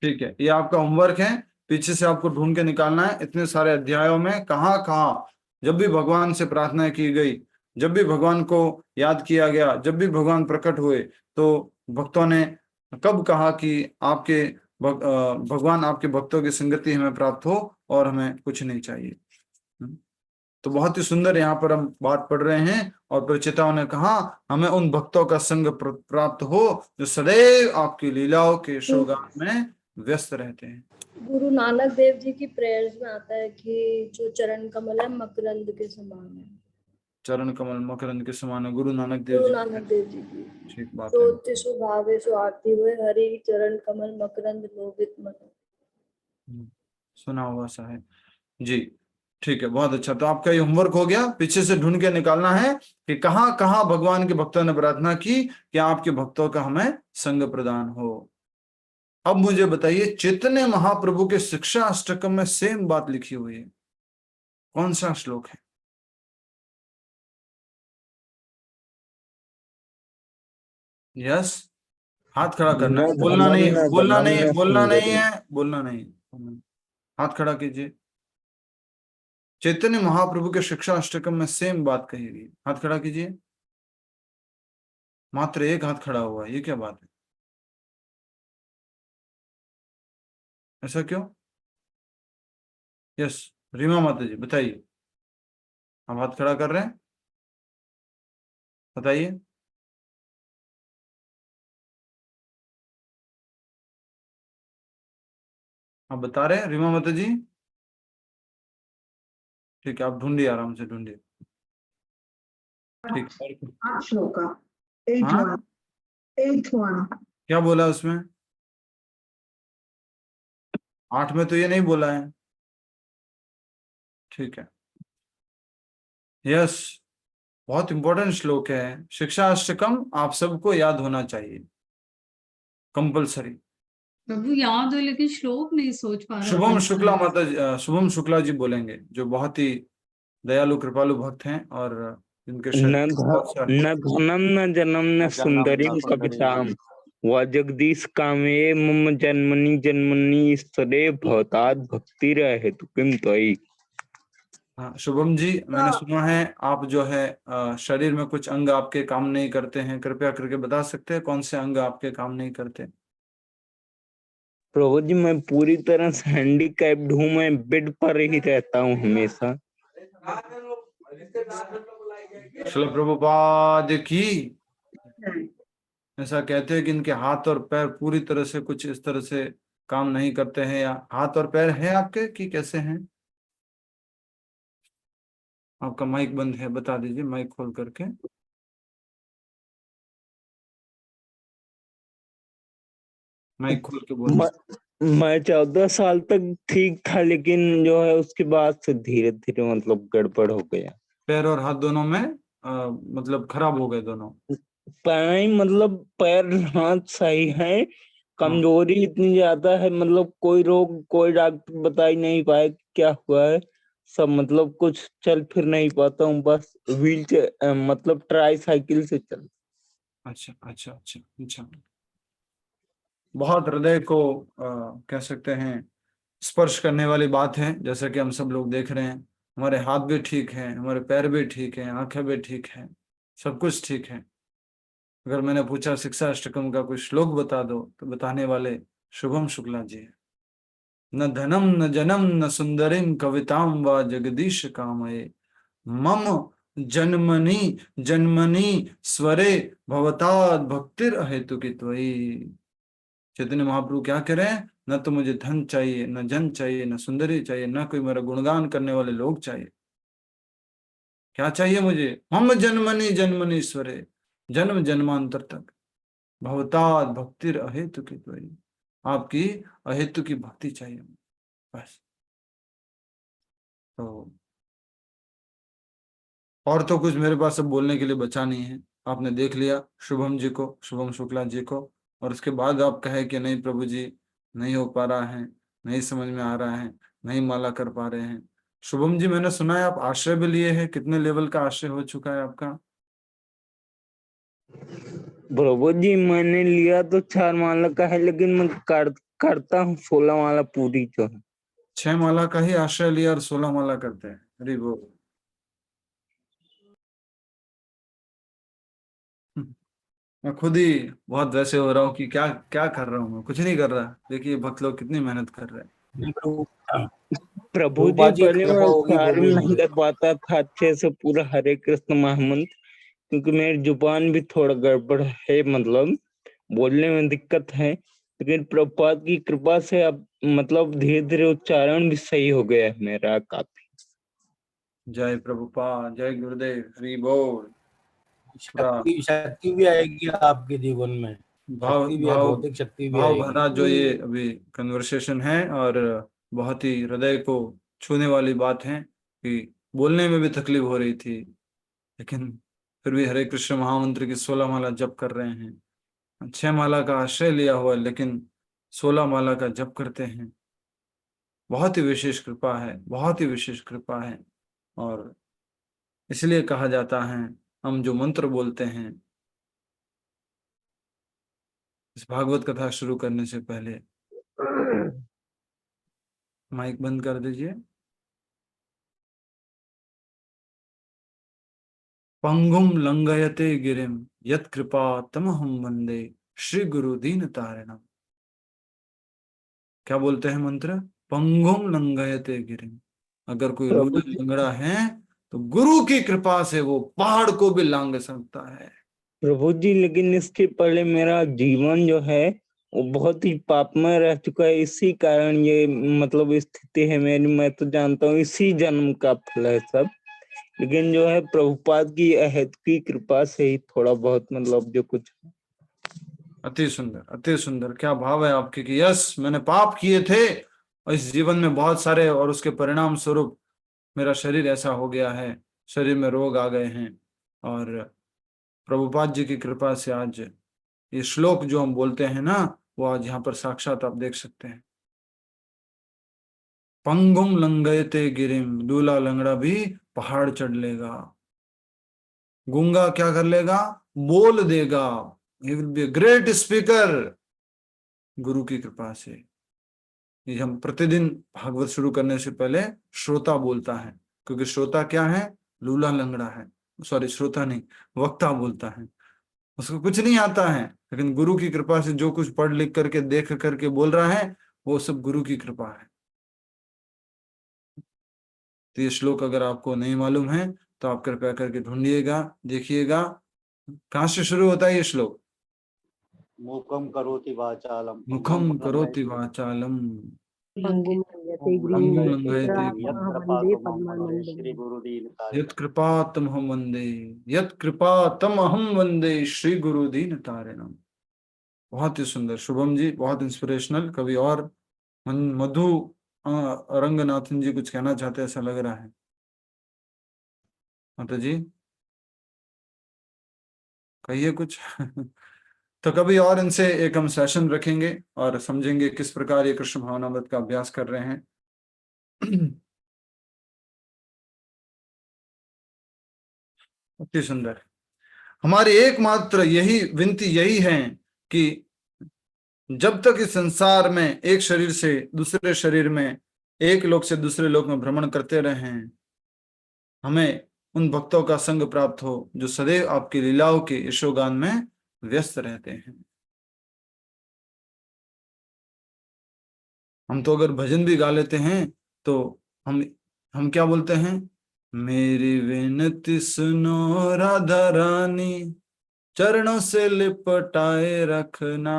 ठीक है, ये आपका होमवर्क है, पीछे से आपको ढूंढ के निकालना है। इतने सारे अध्यायों में कहाँ कहाँ जब भी भगवान से प्रार्थना की गई, जब भी भगवान को याद किया गया, जब भी भगवान प्रकट हुए, तो भक्तों ने कब कहा कि आपके भगवान आपके भक्तों की संगति हमें प्राप्त हो और हमें कुछ नहीं चाहिए। तो बहुत ही सुंदर यहाँ पर हम बात पढ़ रहे हैं। और प्रचेताओं ने कहा हमें उन भक्तों का संग प्राप्त हो जो सदैव आपकी लीलाओं के यशोगान में व्यस्त रहते हैं। गुरु नानक देव जी की प्रेयर्स में आता है कि जो चरण कमल है मकरंद के समान है। चरण कमल मकरंद के समान है, गुरु नानक देव गुरु जी। नानक देव जी की। ठीक बात है। तो तिसु भावे सो आरती हुए हरि चरण कमल मकरंद लोभित मन। सुना हुआ सा है जी। ठीक है, बहुत अच्छा। तो आपका ये होमवर्क हो गया, पीछे से ढूंढ के निकालना है कि कहाँ कहाँ भगवान के भक्तों ने प्रार्थना की कि आपके भक्तों का हमें संग प्रदान हो। अब मुझे बताइए, चैतन्य महाप्रभु के शिक्षा अष्टकम में सेम बात लिखी हुई है, कौन सा श्लोक है? यस, हाथ खड़ा करना है, बोलना नहीं है, बोलना नहीं है, बोलना नहीं है, बोलना नहीं। हाथ खड़ा कीजिए। चैतन्य महाप्रभु के शिक्षा अष्टकम में सेम बात कही गई। हाथ खड़ा कीजिए। मात्र एक हाथ खड़ा हुआ है, ये क्या बात है? ऐसा क्यों? यस, रीमा माता जी बताइए। हम हाथ खड़ा कर रहे हैं, बताइए। आप बता रहे हैं रीमा माता जी? ठीक है, आप ढूंढिए, आराम से ढूंढिए। ठीक है। श्लोका हाँ? 8:1 क्या बोला उसमें? 8 में तो ये नहीं बोला है। ठीक है, यस, बहुत इंपॉर्टेंट श्लोक है। शिक्षा अष्टकम आप सबको याद होना चाहिए, कंपलसरी। प्रभु याद हो लेकिन श्लोक नहीं सोच पा रहा शुभम शुक्ला माता शुभम शुक्ला जी बोलेंगे, जो बहुत ही दयालु कृपालु भक्त हैं और जिनके शरीर न धनम न जनम न सुंदरीम कविताम व जगदीश कामे मम जन्मनि जन्मनि ईश्वरे भवतात् भक्ति हेतु किम त्वयि। हाँ शुभम जी, मैंने सुना है आप जो है शरीर में कुछ अंग आपके काम नहीं करते हैं, कृपया करके बता सकते हैं कौन से अंग आपके काम नहीं करते? प्रभु जी मैं पूरी तरह से हैंडीकैप्ड हूँ, मैं बेड पर ही रहता हूँ हमेशा। श्रील प्रभुपाद की। ऐसा कहते हैं कि इनके हाथ और पैर पूरी तरह से कुछ इस तरह से काम नहीं करते हैं, या हाथ और पैर हैं आपके कि कैसे हैं? आपका माइक बंद है, बता दीजिए माइक खोल करके। माइक खोल के बोलिए। मैं 14 साल तक ठीक था, लेकिन जो है उसके बाद से धीरे धीरे मतलब गड़बड़ हो गया। पैर और हाथ दोनों में मतलब खराब हो गए दोनों? पैर मतलब पैर हाथ सही है, कमजोरी इतनी ज्यादा है, मतलब कोई रोग कोई डॉक्टर बता ही नहीं पाया क्या हुआ है। सब मतलब कुछ चल फिर नहीं पाता हूँ, बस व्हील चेयर मतलब ट्राई साइकिल से चल। अच्छा अच्छा अच्छा अच्छा। बहुत हृदय को कह सकते हैं स्पर्श करने वाली बात है। जैसा कि हम सब लोग देख रहे हैं, हमारे हाथ भी ठीक हैं, हमारे पैर भी ठीक हैं, आंखें भी ठीक हैं, सब कुछ ठीक है। अगर मैंने पूछा शिक्षा अष्टकम का कोई श्लोक बता दो, तो बताने वाले शुभम शुक्ला जी है। न धनम न जनम न सुंदरिम कविताम व जगदीश कामये मम जन्मनि जन्मनि स्वरे भवताद भक्तिर हेतु की त्वयि। चैतन्य महाप्रभु क्या कह रहे हैं? न तो मुझे धन चाहिए, न जन चाहिए, न सुंदरी चाहिए, न कोई मेरा गुणगान करने वाले लोग चाहिए। क्या चाहिए मुझे? मम जन्मनि जन्मनि स्वरे, जन्म जन्मांतर तक भवताद भक्तिर अहेतु की त्वयि, आपकी अहेतु की भक्ति चाहिए बस। तो और तो कुछ मेरे पास अब बोलने के लिए बचा नहीं है। आपने देख लिया शुभम जी को, शुभम शुक्ला जी को, और उसके बाद आप कहे कि नहीं प्रभु जी नहीं हो पा रहा है, नहीं समझ में आ रहा है, नहीं माला कर पा रहे हैं। शुभम जी मैंने सुना है आप आश्रय भी लिए हैं, कितने लेवल का आश्रय हो चुका है आपका? प्रभु जी मैंने लिया तो 4 माला का है, लेकिन मैं करता हूँ 16 माला पूरी जो है। 6 माला का ही आश्रय लिया और 16 माला करते हैं? अरे वो मैं खुद ही बहुत वैसे हो रहा हूँ कि क्या क्या कर रहा हूँ, मैं कुछ नहीं कर रहा। देखिए भक्त लोग कितनी मेहनत कर रहे हैं। प्रभु जी पहले मैं उच्चारण नहीं कर पाता था अच्छे से पूरा हरे कृष्ण महामंत्र, क्योंकि मेरी जुबान भी थोड़ा गड़बड़ है, मतलब बोलने में दिक्कत है। लेकिन प्रभुपाद की कृपा से अब मतलब धीरे धीरे उच्चारण भी सही हो गया है मेरा काफी। जय प्रभुपाद, जय गुरुदेव, हरि बोल। शक्ति भी आएगी आपके जीवन में, भाव शक्ति भी है, भाव भौतिक शक्ति भी भाव आएगी। भरा जो ये अभी कन्वर्सेशन है, और बहुत ही हृदय को छूने वाली बात है कि बोलने में भी तकलीफ हो रही थी, लेकिन फिर भी हरे कृष्ण महामंत्र की 16 माला जप कर रहे हैं। 6 माला का आश्रय लिया हुआ है, लेकिन 16 माला का जप करते हैं। बहुत ही विशेष कृपा है, बहुत ही विशेष कृपा है। और इसलिए कहा जाता है हम जो मंत्र बोलते हैं इस भागवत कथा शुरू करने से पहले, माइक बंद कर दीजिए। पंगुम लंघयते गिरिम यत् कृपा तमहं वंदे श्री गुरु दीन तारिणम। क्या बोलते हैं मंत्र? पंगुम लंघयते गिरिम। अगर कोई प्रभु लूला लंगड़ा है तो गुरु की कृपा से वो पहाड़ को भी लांघ सकता है। प्रभु जी, लेकिन इसके पहले मेरा जीवन जो है वो बहुत ही पापमय रह चुका है, इसी कारण ये मतलब स्थिति है मेरी। मैं तो जानता हूँ इसी जन्म का फल है सब, लेकिन जो है प्रभुपाद की अहद की कृपा से ही थोड़ा बहुत मतलब जो कुछ। अति सुंदर, अति सुंदर। क्या भाव है आपके कि यस, मैंने पाप किए थे और इस जीवन में बहुत सारे, और उसके परिणाम स्वरूप मेरा शरीर ऐसा हो गया है, शरीर में रोग आ गए हैं, और प्रभुपाद जी की कृपा से आज ये श्लोक जो हम बोलते हैं ना, वो आज यहाँ पर साक्षात आप देख सकते हैं। पंगुम लंघयते गिरिम, लूला लंगड़ा भी पहाड़ चढ़ लेगा। गूंगा क्या कर लेगा? बोल देगा। He will be a great speaker, गुरु की कृपा से। ये हम प्रतिदिन भागवत शुरू करने से पहले श्रोता बोलता है, क्योंकि श्रोता क्या है? लूला लंगड़ा है। सॉरी, श्रोता नहीं, वक्ता बोलता है। उसको कुछ नहीं आता है, लेकिन गुरु की कृपा से जो कुछ पढ़ लिख करके देख करके बोल रहा है, वो सब गुरु की कृपा है। तो ये श्लोक अगर आपको नहीं मालूम है तो आप कृपया करके ढूंढिएगा, देखिएगा। कहाँ से शुरू होता है ये श्लोक? मुखम करोति वाचालम मुखम करोति वाचालम पंगुम लंघयते पंगुम गिरिम लंघयते श्री गुरु दीन यत् कृपा तमहं वंदे, यत् कृपा तमहं वंदे श्री गुरु दीन तारिणम। बहुत ही सुंदर शुभम जी, बहुत इंस्पिरेशनल। कभी और मधु रंगनाथन जी कुछ कहना चाहते हैं, ऐसा लग रहा है। माता जी कहिए कुछ। तो कभी और इनसे एक हम सेशन रखेंगे और समझेंगे किस प्रकार ये कृष्ण भावनामृत का अभ्यास कर रहे हैं। अति सुंदर। हमारी एकमात्र यही विनती यही है कि जब तक इस संसार में एक शरीर से दूसरे शरीर में, एक लोक से दूसरे लोक में भ्रमण करते रहें, हमें उन भक्तों का संग प्राप्त हो जो सदैव आपकी लीलाओं के यशोगान में व्यस्त रहते हैं। हम तो अगर भजन भी गा लेते हैं तो हम क्या बोलते हैं? मेरी विनती सुनो राधा रानी, चरणों से लिपटाए रखना।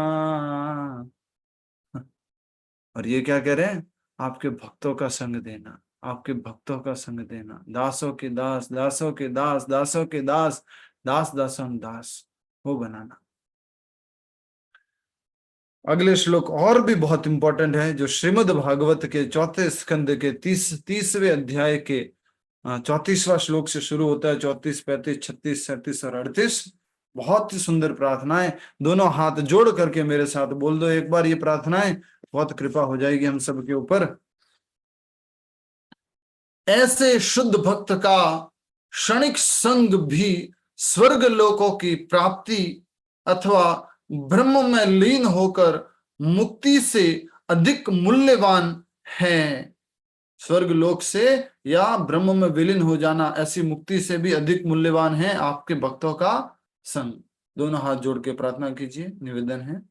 और ये क्या कह रहे हैं? आपके भक्तों का संग देना, आपके भक्तों का संग देना। दासों के दास, दासों के दास, दासों के दास, दास दासम दास, वो बनाना। अगले श्लोक और भी बहुत इंपॉर्टेंट है, जो श्रीमद् भागवत के चौथे स्कंद के 30वें अध्याय के 34वां श्लोक से शुरू होता है। 34, 35, 36, 37 और 38। बहुत ही सुंदर प्रार्थनाएं। दोनों हाथ जोड़ करके मेरे साथ बोल दो एक बार ये प्रार्थनाएं, बहुत कृपा हो जाएगी हम सब के ऊपर। ऐसे शुद्ध भक्त का क्षणिक संग भी स्वर्ग लोकों की प्राप्ति अथवा ब्रह्म में लीन होकर मुक्ति से अधिक मूल्यवान है। स्वर्ग लोक से या ब्रह्म में विलीन हो जाना, ऐसी मुक्ति से भी अधिक मूल्यवान है आपके भक्तों का संग। दोनों हाथ जोड़ के प्रार्थना कीजिए, निवेदन है।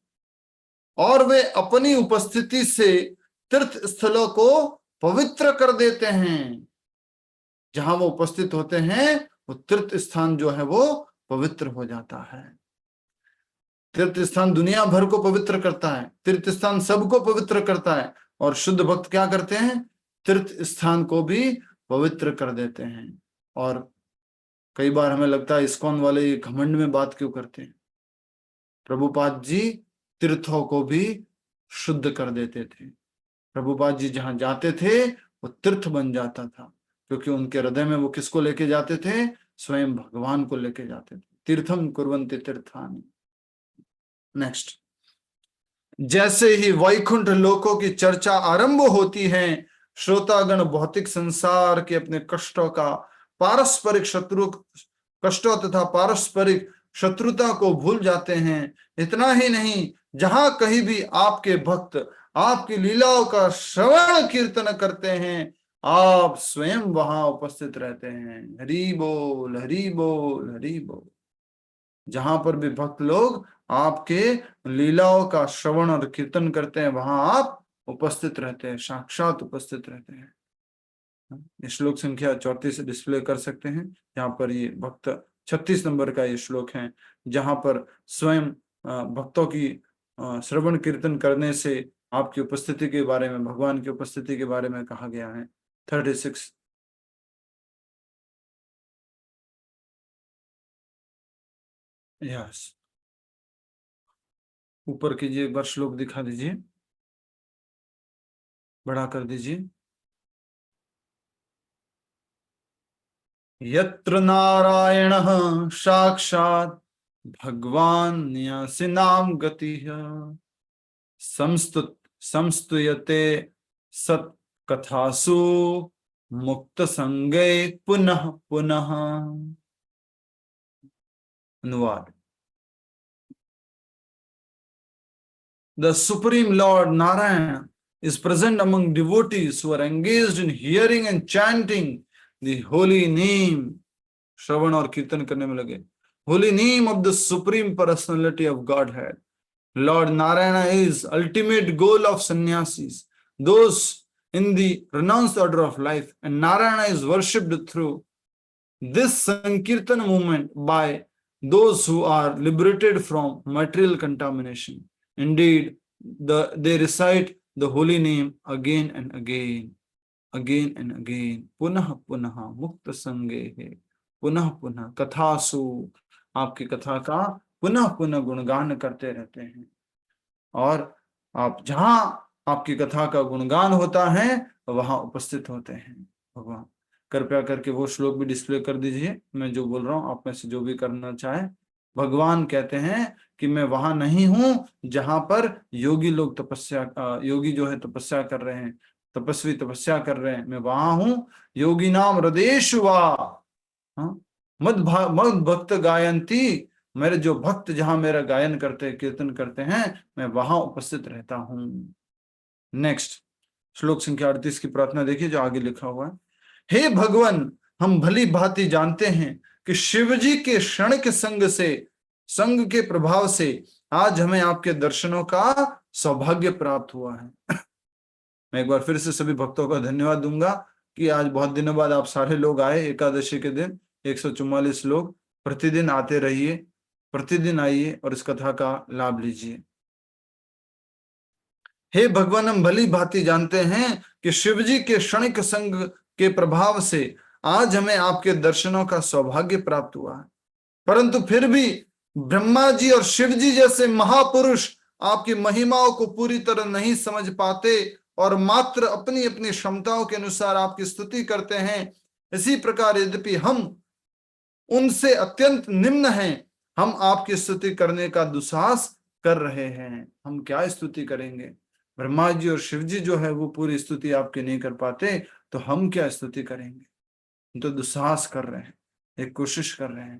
और वे अपनी उपस्थिति से तीर्थ स्थलों को पवित्र कर देते हैं। जहां वो उपस्थित होते हैं वो तीर्थ स्थान जो है वो पवित्र हो जाता है। तीर्थ स्थान दुनिया भर को पवित्र करता है, तीर्थ स्थान सबको पवित्र करता है। और शुद्ध भक्त क्या करते हैं? तीर्थ स्थान को भी पवित्र कर देते हैं। और कई बार हमें लगता है इस्कॉन वाले ये घमंड में बात क्यों करते हैं? प्रभुपाद जी तीर्थों को भी शुद्ध कर देते थे। प्रभुपाद जी जहां जाते थे वो तीर्थ बन जाता था, क्योंकि उनके हृदय में वो किसको लेके जाते थे? स्वयं भगवान को लेके जाते थे। तीर्थम कुर्वन्ति तीर्थानि। नेक्स्ट, जैसे ही वैकुंठ लोकों की चर्चा आरंभ होती है, श्रोतागण भौतिक संसार के अपने कष्टों का, पारस्परिक कष्टों तथा पारस्परिक शत्रुता को भूल जाते हैं। इतना ही नहीं, जहां कहीं भी आपके भक्त आपकी लीलाओं का श्रवण कीर्तन करते हैं, आप स्वयं वहां उपस्थित रहते हैं। हरि बोल, हरि बोल, हरि बोल। जहां पर भी भक्त लोग आपके लीलाओं का श्रवण और कीर्तन करते हैं, वहां आप उपस्थित रहते हैं, साक्षात उपस्थित रहते हैं। ये श्लोक संख्या 34 डिस्प्ले कर सकते हैं। यहाँ पर ये भक्त 36 नंबर का ये श्लोक है, जहां पर स्वयं भक्तों की श्रवण कीर्तन करने से आपकी उपस्थिति के बारे में, भगवान की उपस्थिति के बारे में कहा गया है। 36। यस, ऊपर कीजिए, एक बार श्लोक दिखा दीजिए, बड़ा कर दीजिए। यत्र नारायणः साक्षात् भगवान् न्यासिनां गतिः संस्तूयते सत्कथासु मुक्त संगे पुनः पुनः। अनुवाद। The Supreme Lord Narayana is present among devotees who are engaged in hearing and chanting the holy name. श्रवण और कीर्तन करने में लगे। Holy name of the Supreme Personality of Godhead. Lord Narayana is ultimate goal of sannyasis, those in the renounced order of life, and Narayana is worshipped through this Sankirtan movement by those who are liberated from material contamination. Indeed, they recite the holy name again and again, again and again. Punah punah mukta sange, punah punah kathasu. आपकी कथा का पुनः पुनः गुणगान करते रहते हैं, और आप जहां आपकी कथा का गुणगान होता है वहां उपस्थित होते हैं भगवान। कृपया करके वो श्लोक भी डिस्प्ले कर दीजिए। मैं जो बोल रहा हूं, आप में से जो भी करना चाहे। भगवान कहते हैं कि मैं वहां नहीं हूं जहां पर योगी लोग योगी जो है तपस्या कर रहे हैं, तपस्वी तपस्या कर रहे हैं। मैं वहां हूं योगी नाम हृदयेषु वा मद भक्त गायंती। मेरे जो भक्त जहां मेरा गायन करते कीर्तन करते हैं, मैं वहां उपस्थित रहता हूं। नेक्स्ट श्लोक संख्या 38 की प्रार्थना देखिए जो आगे लिखा हुआ है। हे भगवान, हम भली भांति जानते हैं कि शिव जी के क्षणिक संग के प्रभाव से आज हमें आपके दर्शनों का सौभाग्य प्राप्त हुआ है। मैं एक बार फिर से सभी भक्तों का धन्यवाद दूंगा कि आज बहुत दिनों बाद आप सारे लोग आए। एकादशी के दिन 144 लोग। प्रतिदिन आते रहिए, प्रतिदिन आइए और इस कथा का लाभ लीजिए। हे भगवान, हम भली भांति जानते हैं कि शिव जी के क्षणिक संग के प्रभाव से आज हमें आपके दर्शनों का सौभाग्य प्राप्त हुआ है, परंतु फिर भी ब्रह्मा जी और शिव जी जैसे महापुरुष आपकी महिमाओं को पूरी तरह नहीं समझ पाते और मात्र अपनी अपनी क्षमताओं के अनुसार आपकी स्तुति करते हैं। इसी प्रकार यद्यपि हम उनसे अत्यंत निम्न हैं, हम आपकी स्तुति करने का दुस्साहस कर रहे हैं। हम क्या स्तुति करेंगे? ब्रह्मा जी और शिव जी जो है वो पूरी स्तुति आपके नहीं कर पाते, तो हम क्या स्तुति करेंगे? हम तो दुस्साहस कर रहे हैं, एक कोशिश कर रहे हैं।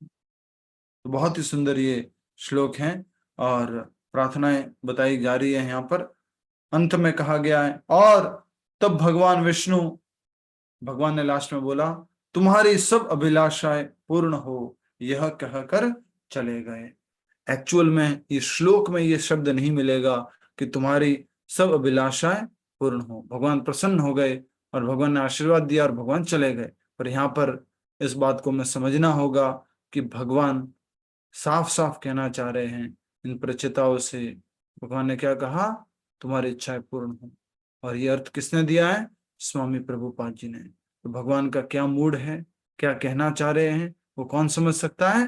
तो बहुत ही सुंदर ये श्लोक हैं और प्रार्थनाएं बताई जा रही है। यहाँ पर अंत में कहा गया है, और तब भगवान विष्णु, भगवान ने लास्ट में बोला, तुम्हारी सब अभिलाषाएं पूर्ण हो, यह कहकर चले गए। एक्चुअल में ये श्लोक में ये शब्द नहीं मिलेगा कि तुम्हारी सब अभिलाषाएं पूर्ण हो। भगवान प्रसन्न हो गए और भगवान ने आशीर्वाद दिया और भगवान चले गए। पर यहाँ पर इस बात को हमें समझना होगा कि भगवान साफ साफ कहना चाह रहे हैं इन प्रचेताओं से। भगवान ने क्या कहा? तुम्हारी इच्छाएं पूर्ण हो। और ये अर्थ किसने दिया है? स्वामी प्रभुपाद जी ने। तो भगवान का क्या मूड है, क्या कहना चाह रहे हैं, वो कौन समझ सकता है?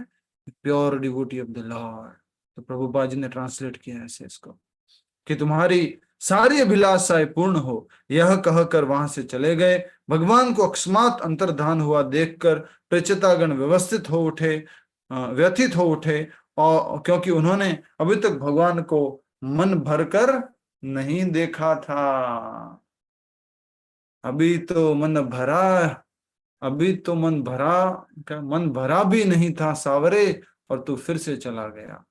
Pure devotee of the Lord. तो प्रभुपाद जी ने ट्रांसलेट किया ऐसे इसको कि तुम्हारी सारी अभिलाषाएं पूर्ण हो, यह कहकर वहां से चले गए। भगवान को अकस्मात अंतर्धान हुआ देखकर प्रचेतागण व्यथित हो उठे, और क्योंकि उन्होंने अभी तक भगवान को मन भरकर नहीं देखा था। अभी तो मन भरा भी नहीं था सावरे, और तू फिर से चला गया।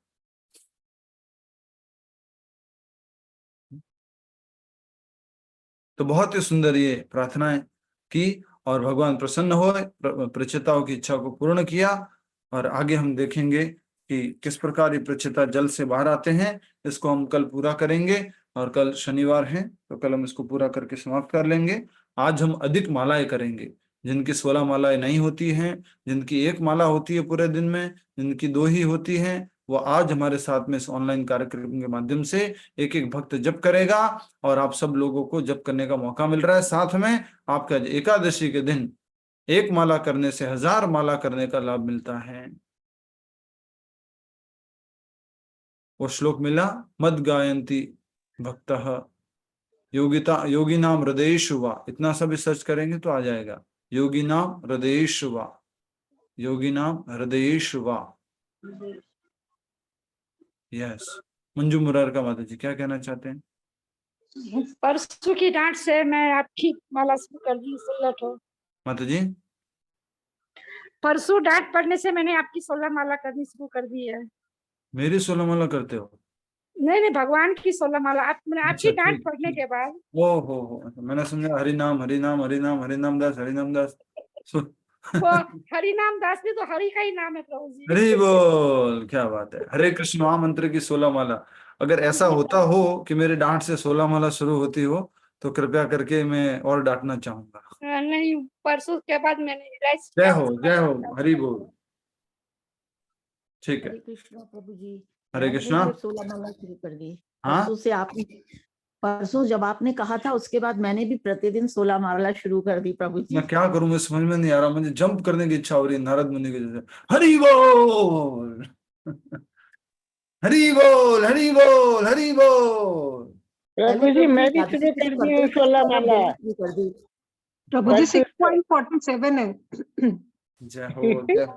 तो बहुत ही सुंदर ये प्रार्थनाएं की और भगवान प्रसन्न हुए, प्रचिताओं की इच्छा को पूर्ण किया। और आगे हम देखेंगे कि किस प्रकार ये प्रचिता जल से बाहर आते हैं, इसको हम कल पूरा करेंगे। और कल शनिवार है तो कल हम इसको पूरा करके समाप्त कर लेंगे। आज हम अधिक मालाएं करेंगे। जिनकी 16 मालाएं नहीं होती हैं, जिनकी एक माला होती है पूरे दिन में, जिनकी 2 ही होती हैं, वो आज हमारे साथ में इस ऑनलाइन कार्यक्रम के माध्यम से एक एक भक्त जप करेगा। और आप सब लोगों को जप करने का मौका मिल रहा है। साथ में आपका एकादशी के दिन एक माला करने से 1000 माला करने का लाभ मिलता है। वो श्लोक मिला, मद गायंती भक्तः योगी नाम हृदयेषु वा। इतना सब सर्च करेंगे तो आ जाएगा, योगी नाम हृदयेषु वा, योगी नाम हृदयेषु वा। यस, मंजू मुरार का माता जी क्या कहना चाहते हैं? परसों की डांट से मैं आपकी माला शुरू कर दी 16 ठो। माता जी परसों डांट पड़ने से मैंने आपकी 16 माला करनी शुरू कर दी है। मेरी 16 माला करते हो? नहीं, भगवान की 16 माला मैंने आपकी अच्छा, डांट ठीक, पढ़ने ठीक। के बाद। ओ हो, मैंने समझा हरि नाम हरि नाम हरि नाम हरि नाम दास हरि नाम दास। वो हरि नाम दास भी तो हरि का ही नाम है प्रभु जी। हरि बोल, क्या बात है। हरे कृष्ण महामंत्र की 16 माला। अगर ऐसा होता हो कि मेरे डांट से 16 माला शुरू होती हो तो कृपया करके मैं और डांटना चाहूंगा। नहीं, परसों के बाद मैंने रियलाइज जय किया। हो, जय हो, हरि बोल। ठीक है, हरे कृष्णा प्रभु जी। हरे कृष्णा। 16 माला शुरू कर दी। हाँ? परसों जब आपने कहा था उसके बाद मैंने भी प्रतिदिन 16 माला शुरू कर दी प्रभु जी। मैं क्या करूं, मैं समझ में नहीं आ रहा। मुझे जंप करने की इच्छा हो रही है नारद मुनि के जैसे। हरि बोल हरि बोल हरि बोल हरि बोल। प्रभु जी मैं भी शुरू कर दी हूँ 16 माला। प्रभु जी 6.47 है। जय हो, जय हो।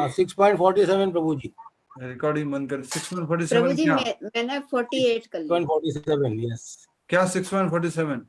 6.47 प्रभु जी। रिकॉर्डिंग बंद कर। 6.47 प्रभु जी क्या? मैंने 48 कर लिया। 6.47 यस। क्या 6.47?